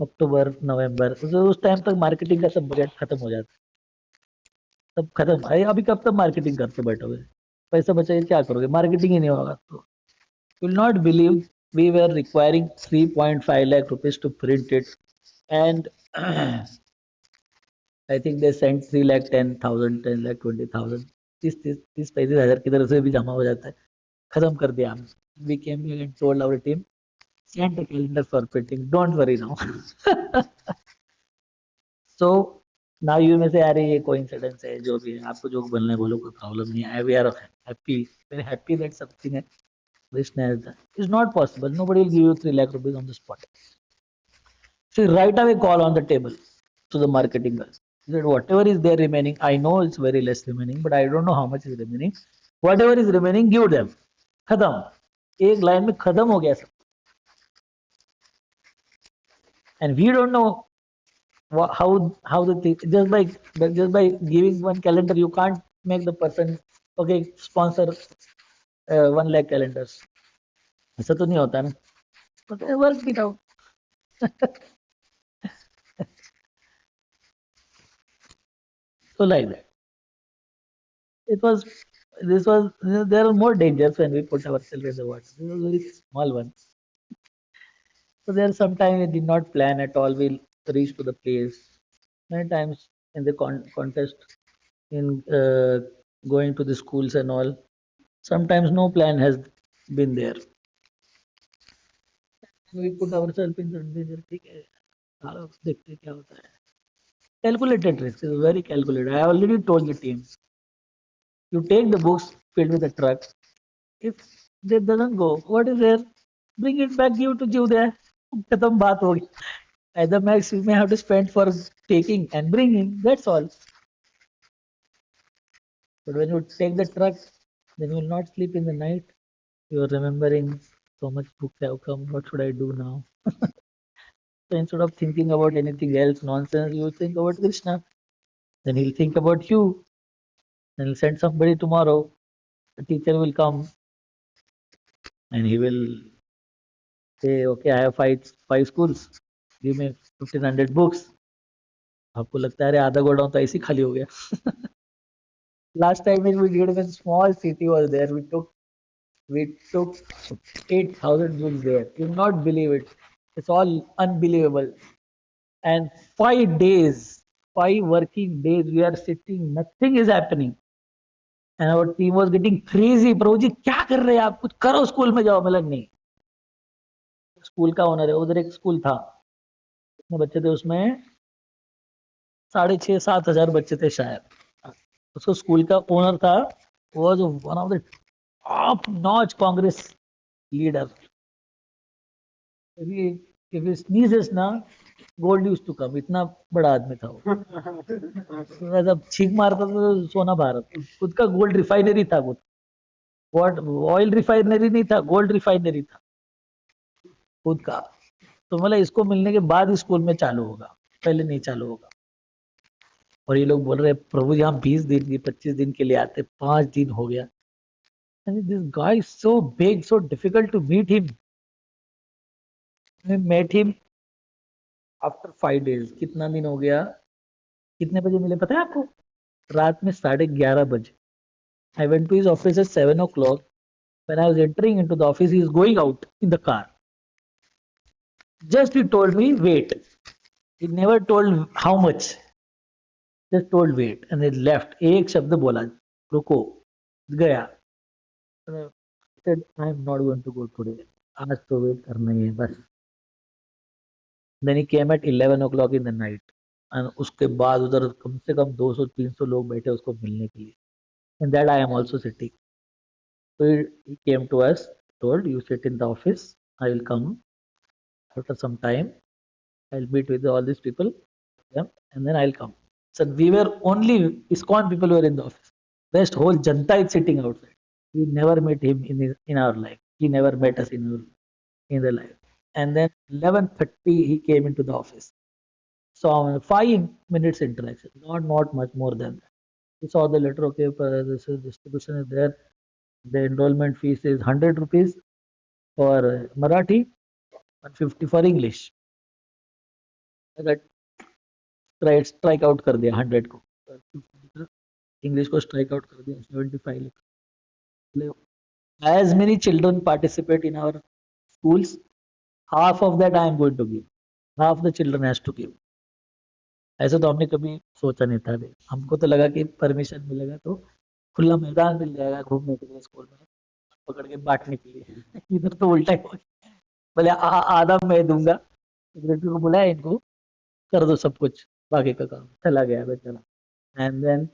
October, November. So उस time तक marketing का सब बजट खत्म हो जाता है. तब खत्म. अरे अभी कब तक मार्केटिंग करते बैठोगे? पैसा बचाइए क्या करोगे? मार्केटिंग ही नहीं होगा तो. You will not believe we were requiring 3.5 lakh rupees to print it, and I think they sent 3,10,000, 10,20,000. 30,000 की तरफ से भी जमा हो जाता है. खत्म कर दिया हम. We came here and told our team, send the calendar for printing. Don't worry now. So now you may say, अरे ये coincidence है जो भी है आपको जो बनना है बोलो कोई problem नहीं है. We are happy, very happy that something है. Krishna has done. It's not possible. Nobody will give you 3 lakh rupees on the spot. So right away call on the table to the marketing guys. He said, whatever is there remaining, I know it's very less remaining, but I don't know how much is remaining. Whatever is remaining, give them. खत्म. एक line में खत्म हो गया सब. And we don't know how the thing just by giving one calendar you can't make the person okay sponsor 1 lakh calendars. ऐसा तो नहीं होता ना. But they worked it out. So like that. There are more dangers when we put ourselves in the water. This was a very small one. So there sometimes we did not plan at all. We'll reach to the place. Many times in the contest, in going to the schools and all, sometimes no plan has been there. We put ourselves in the danger. ठीक है, देखते क्या होता है. Calculated risk is very calculated. I already told the team. You take the books filled with a truck. If it doesn't go, what is there? Bring it back, give to Jew there. खत्म बात हो गई. At the max, you may have to spend for taking and bringing. That's all. But when you take the truck, then you will not sleep in the night. You are remembering so much books have come. What should I do now? So instead of thinking about anything else nonsense, you think about Krishna. Then he'll think about you. Then he'll send somebody tomorrow. The teacher will come and he will say, okay, I have five schools. Give me 1,500 books. आपको लगता है अरे आधा godown तो ऐसे खाली हो गया. Last time when we did when small city was there, we took 8,000 books there. You will not believe it. It's all unbelievable. And 5 days, 5 working days, we are sitting, nothing is happening. And our team was getting crazy. प्रभु जी क्या कर रहे हैं आप? कुछ करो school में जाओ. मतलब नहीं. स्कूल का ओनर है, उधर एक स्कूल था, कितने बच्चे थे उसमें? 6,500-7,000 बच्चे थे शायद। उसको स्कूल का ओनर था, was one of the top notch Congress leader. If he sneezes ना, gold used to come, इतना बड़ा आदमी था वो। तो जब छींक मारता था तो सोना भारत, खुद का गोल्ड रिफाइनरी था, खुद ऑयल रिफाइनरी नहीं था, गोल्ड रिफाइनरी था खुद का। तो मतलब इसको मिलने के बाद ही स्कूल में चालू होगा, पहले नहीं चालू होगा। और ये लोग बोल रहे प्रभु यहाँ 20 दिन की 25 दिन के लिए आते, 5 दिन हो गया। This guy is so big, so difficult to meet him. Met him after 5 days। कितना दिन हो गया? कितने बजे मिले पता है आपको? रात में 11:30 बजे। I went to his office at 7 o'clock. When I was entering into the office, he is going out in the car. Just he told me, wait. He never told how much. Just told wait. And he left. एक शब्द बोला, रुको, गया। I said, I am not going to go today. आज तो wait करना ही है बस। Then he came at 11 o'clock in the night. And उसके बाद उधर कम से कम 200-300 लोग बैठे उसको मिलने के लिए। And that I am also sitting. So he came to us, told, you sit in the office, I will come after some time, I'll meet with all these people, yeah, and then I'll come. So we were only ISKCON people were in the office. Rest whole Janta is sitting outside. We never met him in our life. He never met us in the life. And then 11:30 he came into the office. So 5 minutes interaction, not much more than that. He saw the letter, okay, this is distribution is there. The enrollment fees is 100 rupees for Marathi, 150 for English. That strike out कर दिया 100 को, English को strike out कर दिया 75 लिखा। As many children participate in our schools, half of that I am going to give, half the children has to give. ऐसा तो हमने कभी सोचा नहीं था। हमको तो लगा कि परमिशन मिलेगा तो खुला मैदान मिल जाएगा घूमने के लिए, स्कूल में पकड़ के बांटने के लिए। इधर तो उल्टा ही हो गया। बोले आधा मैं दूंगा, सेक्रेटरी को बुलाया, इनको कर दो सब कुछ, बाकी का काम। चला गया बेचारा। And then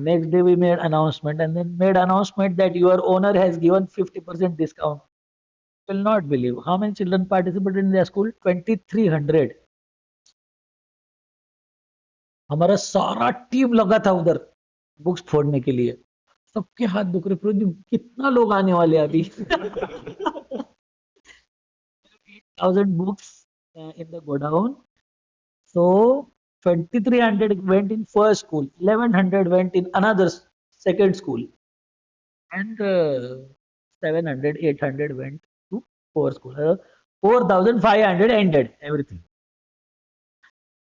next day we made announcement, and then made announcement that your owner has given 50% discount. Will not believe how many children participated in their school. 2,300। हमारा सारा टीम लगा था उधर बुक्स फोड़ने के लिए। सबके हाथ दुख रहे, प्रभु कितना लोग आने वाले अभी। 8,000 books in the godown. So 2,300 went in first school, 1,100 went in another second school, and 700, 800 went to fourth school. 4,500 ended everything.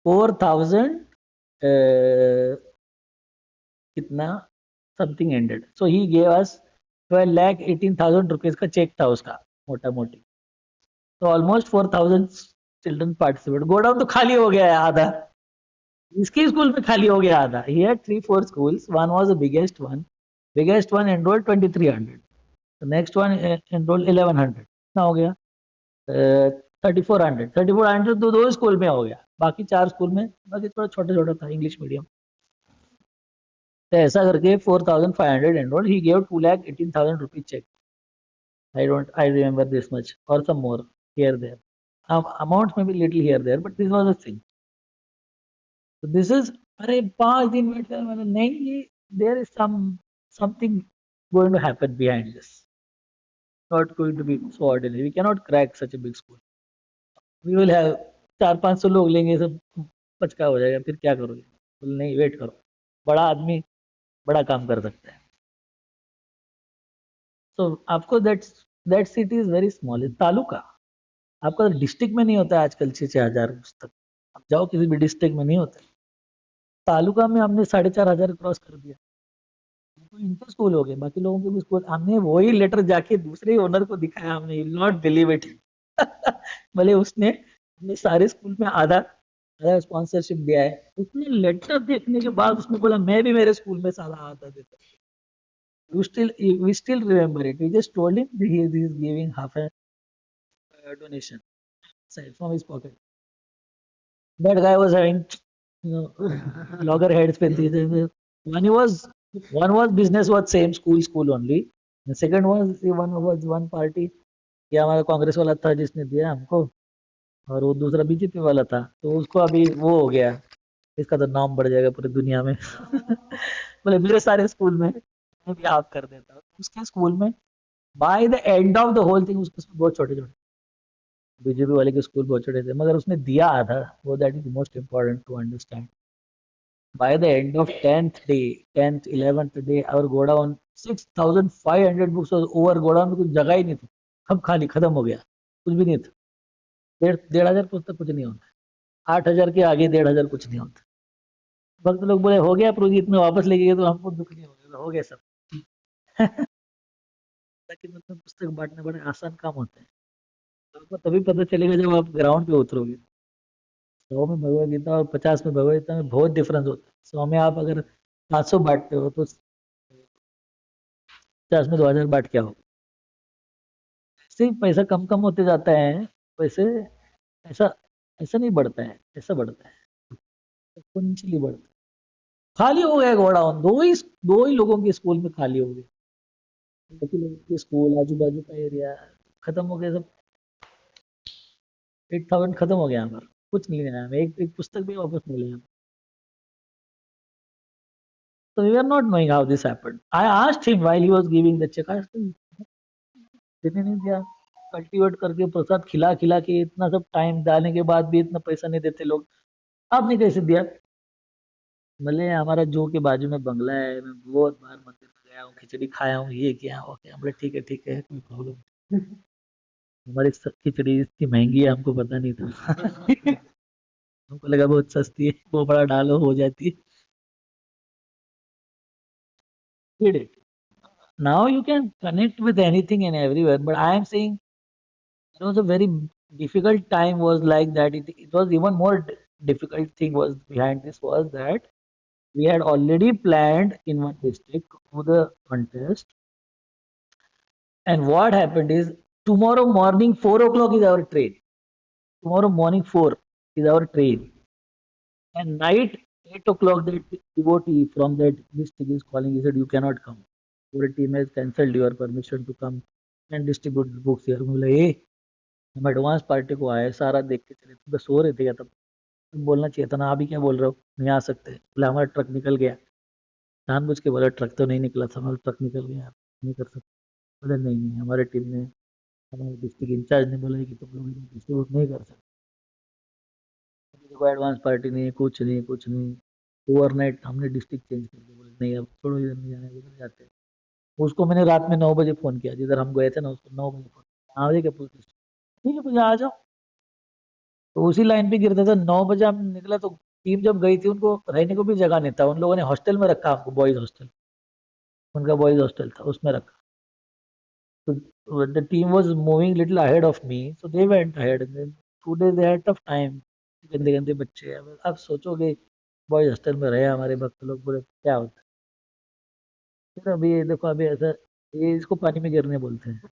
4,000 कितना something ended. So he gave us 12,18,000 rupees का चेक था उसका, मोटा मोटी। तो almost 4,000 children participate. गोडाउन तो खाली हो गया है आधा, इसके स्कूल में खाली हो गया आधा। He had 3-4 schools. One was the biggest one. Biggest one enrolled 2,300. The next one enrolled 1,100. कितना हो गया? 3,400। 3,400 तो 2 स्कूल में हो गया, बाकी 4 स्कूल में, बाकी थोड़ा छोटा छोटा था इंग्लिश मीडियम। तो ऐसा करके 4,500 enrolled. He gave 2,18,000 rupees check. I remember this much or some more here there. Amounts may be little here there, but this was the thing. So this is, अरे 5 दिन वेट कर, मैंने नहीं, there is something going to happen behind this. Not going to be so ordinary. We cannot crack such a big school. We will have 400-500 लोग लेंगे, सब पचका हो जाएगा, फिर क्या करोगे? बोले नहीं, वेट करो, बड़ा आदमी बड़ा काम कर सकता है। So आपको that city is very small. Taluka आपका डिस्ट्रिक्ट में नहीं होता है आजकल 6,000 पुस्तक। आप जाओ किसी भी डिस्ट्रिक्ट में नहीं होता। तालुका में हमने 4,500 क्रॉस कर दिया। तो इंटर स्कूल हो गए, बाकी लोगों के भी स्कूल। हमने वही लेटर जाके दूसरे ओनर को दिखाया, हमने नॉट बिलीव इट। भले उसने अपने सारे स्कूल में आधा स्पॉन्सरशिप दिया है, उसने लेटर देखने के बाद उसने बोला मैं भी मेरे स्कूल में सारा आधा देता। We still remember it. We just told him that he is giving half a donation from his pocket. That guy was having loggerheads पेंती थे. One was business was same school only. The second was one party. ये हमारा कांग्रेस वाला था जिसने दिया हमको, और वो दूसरा बीजेपी वाला था, तो उसको अभी वो हो गया, इसका तो नाम बढ़ जाएगा पूरी दुनिया में. बोले मेरे सारे स्कूल में मैं भी आप कर देता हूँ. उसके स्कूल में by the end of the whole thing उसके स्कूल बहुत छोटे छोटे, बीजेपी वाले के स्कूल बहुत छोटे थे, मगर उसने दिया था वो. That is most important to understand. By the end of 10th day, 10th, 11th day, our godown, 6,500 books was over. Godown में कुछ जगह ही नहीं थी, सब खाली खत्म हो गया, कुछ भी नहीं था. 1,500 पुस्तक कुछ नहीं होता, 8,000 के आगे 1,500 कुछ नहीं होता. भक्त लोग बोले हो गया प्रोजी, इतने वापस लेके गए तो हमको दुख नहीं हो गया सब. ताकि मतलब पुस्तक बांटने बड़े आसान काम होते हैं. आपको तभी पता चलेगा जब आप ग्राउंड पे उतरोगे. 100 में भगवत गीता और 50 में भगवत गीता में बहुत डिफरेंस होता है. 100 में आप अगर 500 बांटते हो तो 50 में 2,000 बांट क्या हो. सिर्फ पैसा कम कम होते जाता है, वैसे ऐसा ऐसा नहीं बढ़ता है, ऐसा बढ़ता है, एक्सपोनेंशियली बढ़ता है. खाली हो गया गोडाउन, दो ही लोगों के स्कूल में खाली हो गए. बाकी लोगों के स्कूल आजू बाजू का एरिया खत्म हो गया सब. 8,000 खत्म हो गया हमारा, कुछ नहीं आया. एक पुस्तक भी वापस नहीं लिया. So we were not knowing how this happened. I asked him while he was giving the check. I asked him, देने नहीं दिया. कल्टीवेट करके प्रसाद खिला खिला के इतना सब टाइम डालने के बाद भी इतना पैसा नहीं देते लोग, आपने कैसे दिया. भले हमारा जो के बाजू में बंगला है, मैं बहुत बार मंदिर में गया हूँ, खिचड़ी खाया हूँ, ये किया हो गया. बोले ठीक है कोई प्रॉब्लम. हमारी खिचड़ी इतनी महंगी है हमको पता नहीं था. हमको लगा बहुत सस्ती है, वो बड़ा डालो हो जाती है. Did it. Now you can connect with anything and everywhere, but I am saying it was a very difficult time was like that. It was even more difficult thing was behind this was that we had already planned in one district for the contest, and what happened is tomorrow morning 4 o'clock is our train. Tomorrow morning 4 is our train, and night 8 o'clock that devotee from that district is calling. He said you cannot come. Your team has cancelled your permission to come and distribute books here. मैं बोला ए, हम advance party को आए, सारा देख के चले. तो सो रहे थे क्या तब, तुम बोलना चाहिए था ना, अभी क्या बोल रहे हो नहीं आ सकते. बोले हमारा ट्रक निकल गया. जानबूझ के बोला ट्रक तो नहीं निकला था. हमारा ट्रक निकल गया, नहीं कर सकते. बोले नहीं हमारे टीम ने, हमारे डिस्ट्रिक्ट इंचार्ज ने बोला है कि तुम लोग डिस्ट्रीब्यूट नहीं कर सकते. अभी देखो एडवांस पार्टी नहीं, कुछ नहीं. ओवरनाइट हमने डिस्ट्रिक्ट चेंज कर दिया. बोले नहीं अब छोड़ो, इधर नहीं जाना, इधर जाते हैं. उसको मैंने रात में 9 बजे फोन किया, जिधर हम गए थे ना, उसको 9 बजे फोन किया. हाँ क्या पुलिस, ठीक है मुझे आ जाओ. तो उसी लाइन पे गिरता था. 9 बजे हम निकला तो टीम जब गई थी उनको रहने को भी जगह नहीं था. उन लोगों ने हॉस्टल में रखा हमको, बॉयज हॉस्टल, उनका बॉयज हॉस्टल था उसमें रखा. तो the team was moving little ahead of me, so they went ahead. 2 days they had tough time. गंदे गंदे बच्चे हैं. अब सोचोगे बॉयज हॉस्टल में रहे हमारे भक्त लोग, बोले क्या होता है. फिर अभी ये देखो, अभी ऐसा, ये इसको पानी में गिरने बोलते हैं.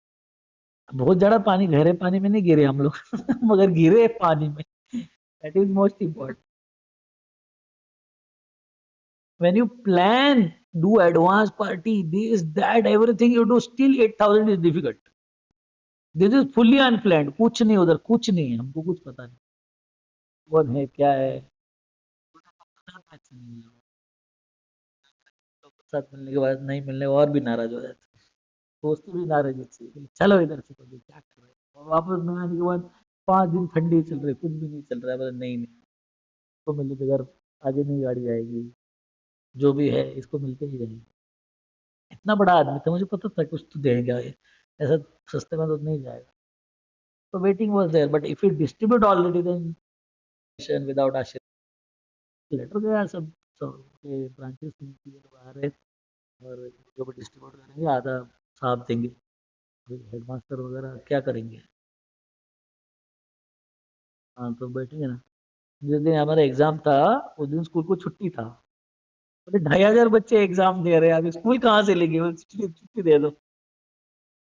बहुत ज्यादा पानी, गहरे पानी में नहीं गिरे हम लोग मगर गिरे पानी में. That is most important. When you plan, do advance party, this, that, everything you do, still 8,000 is difficult. This is fully unplanned. कुछ नहीं उधर, कुछ नहीं है, हमको कुछ पता नहीं कौन है क्या है. साथ मिलने के बाद नहीं मिलने और भी नाराज हो जाते. दोस्त भी नाराज होते हैं, चलो इधर से, कभी क्या कर रहे हैं. और वापस में आने के बाद 5 दिन ठंडी चल रही, कुछ भी नहीं चल रहा है. बोले नहीं नहीं, इसको मिलने के घर आगे नहीं गाड़ी जाएगी, जो भी है इसको मिलके ही जाएगी. इतना बड़ा आदमी था, मुझे पता था कुछ तो देंगे ये, ऐसा सस्ते में तो नहीं जाएगा. तो waiting was there, but if you distribute already then without आशीर्वाद लेटर गया सब. के ब्रांचेस बाहर है, और जो भी डिस्ट्रीब्यूट करेंगे आधा साहब देंगे. हेडमास्टर वगैरह क्या करेंगे. हाँ तो बैठेंगे ना. जिस दिन हमारा एग्जाम था उस दिन स्कूल को छुट्टी था. बोले 2,500 बच्चे एग्जाम दे रहे हैं, अभी स्कूल कहाँ से लेंगे. छुट्टी छुट्टी दे दो.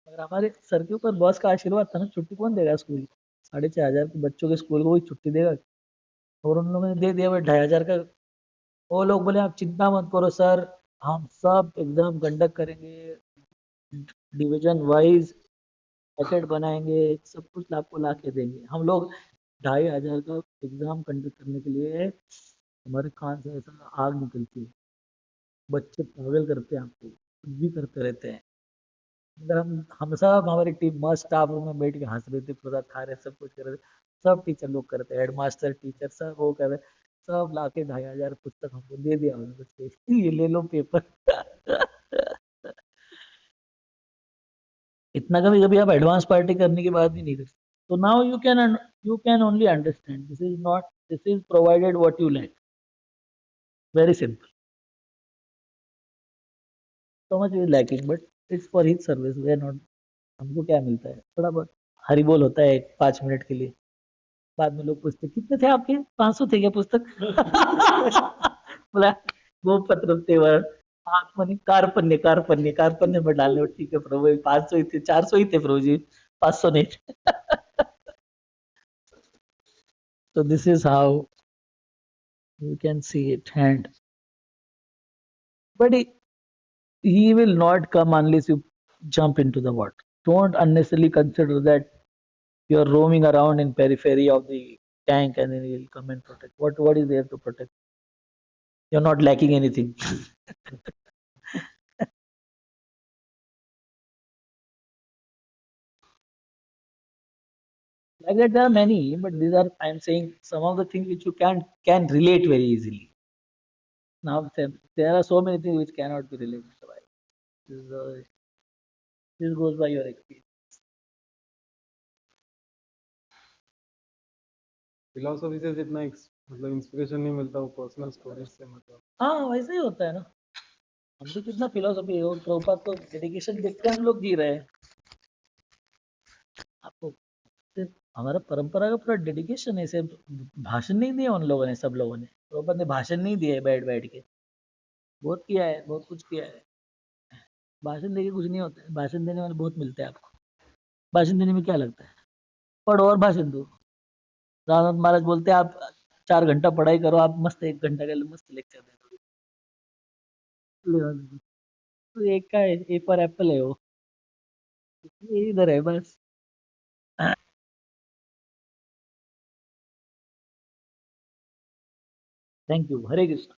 अगर हमारे सर के ऊपर बॉस का आशीर्वाद था ना, छुट्टी कौन देगा स्कूल. 4,500 के बच्चों के स्कूल को कोई छुट्टी देगा. और उन लोगों ने दे दिया भाई 2,500 का। वो लोग बोले आप चिंता मत करो सर, हम सब एग्जाम कंडक्ट करेंगे, डिवीजन वाइज पैकेट बनाएंगे, सब कुछ आपको ला के देंगे। हम लोग 2,500 का एग्जाम कंडक्ट करने के लिए हमारे कान से ऐसा आग निकलती है। बच्चे पागल करते हैं, आपको कुछ भी करते रहते हैं। अगर हम सब हमारी टीम मस्त स्टाफ रूम में बैठ के हंस रहे थे, प्रसाद खा रहे, सब कुछ कर रहे थे। सब टीचर लोग करते, हेड मास्टर टीचर सब वो कर रहे, सब लाके 2,500 पुस्तक हमको दे दिया उन्होंने, बस ये ले लो पेपर। इतना कभी कभी आप एडवांस पार्टी करने की बात भी नहीं करते। तो now you can only understand this is not, this is provided what you like, very simple. So much is lacking but it's for his service, we are not. हमको क्या मिलता है, थोड़ा बहुत हरी बोल होता है 5 मिनट के लिए। बाद में लोग पूछते कितने थे आपके, 500 थे क्या पुस्तक? बोला वो पत्र तेवर आत्मनि कार्पण्य कार्पण्य कार्पण्य में डालने, ठीक है प्रभु 500 ही थे, 400 ही थे प्रभु जी, 500 नहीं थे। So this is how you can see it. And but he will not come unless you jump into the water. Don't unnecessarily consider that you're roaming around in periphery of the tank and then he'll come and protect. What is there to protect? You're not lacking anything. Like that there are many, but these are, I'm saying, some of the things which you can relate very easily. Now there are so many things which cannot be related. This goes by your experience. Philosophy से जितना मतलब inspiration नहीं मिलता वो personal stories से मतलब। हाँ वैसे ही होता है ना। हम तो कितना फिलोसफी है, और प्रभुपाद तो डेडिकेशन देखते हैं हम लोग जी रहे हैं। आपको सिर्फ हमारा परंपरा का पूरा डेडिकेशन है, ऐसे भाषण नहीं दिया उन लोगों ने, सब लोगों ने, प्रभुपाद ने भाषण नहीं दिए बैठ बैठ के, बहुत किया है, बहुत कुछ किया है। भाषण देके कुछ नहीं होता है, भाषण देने वाले बहुत मिलते हैं आपको। भाषण देने में क्या लगता है, पढ़ो और भाषण दो। रामनाथ महाराज बोलते हैं आप 4 घंटा पढ़ाई करो, आप मस्त 1 घंटा के लिए मस्त लेक्चर दे दो। तो एक का है, ए फॉर एप्पल है वो, ये इधर है बस। Thank you, Hare Krishna.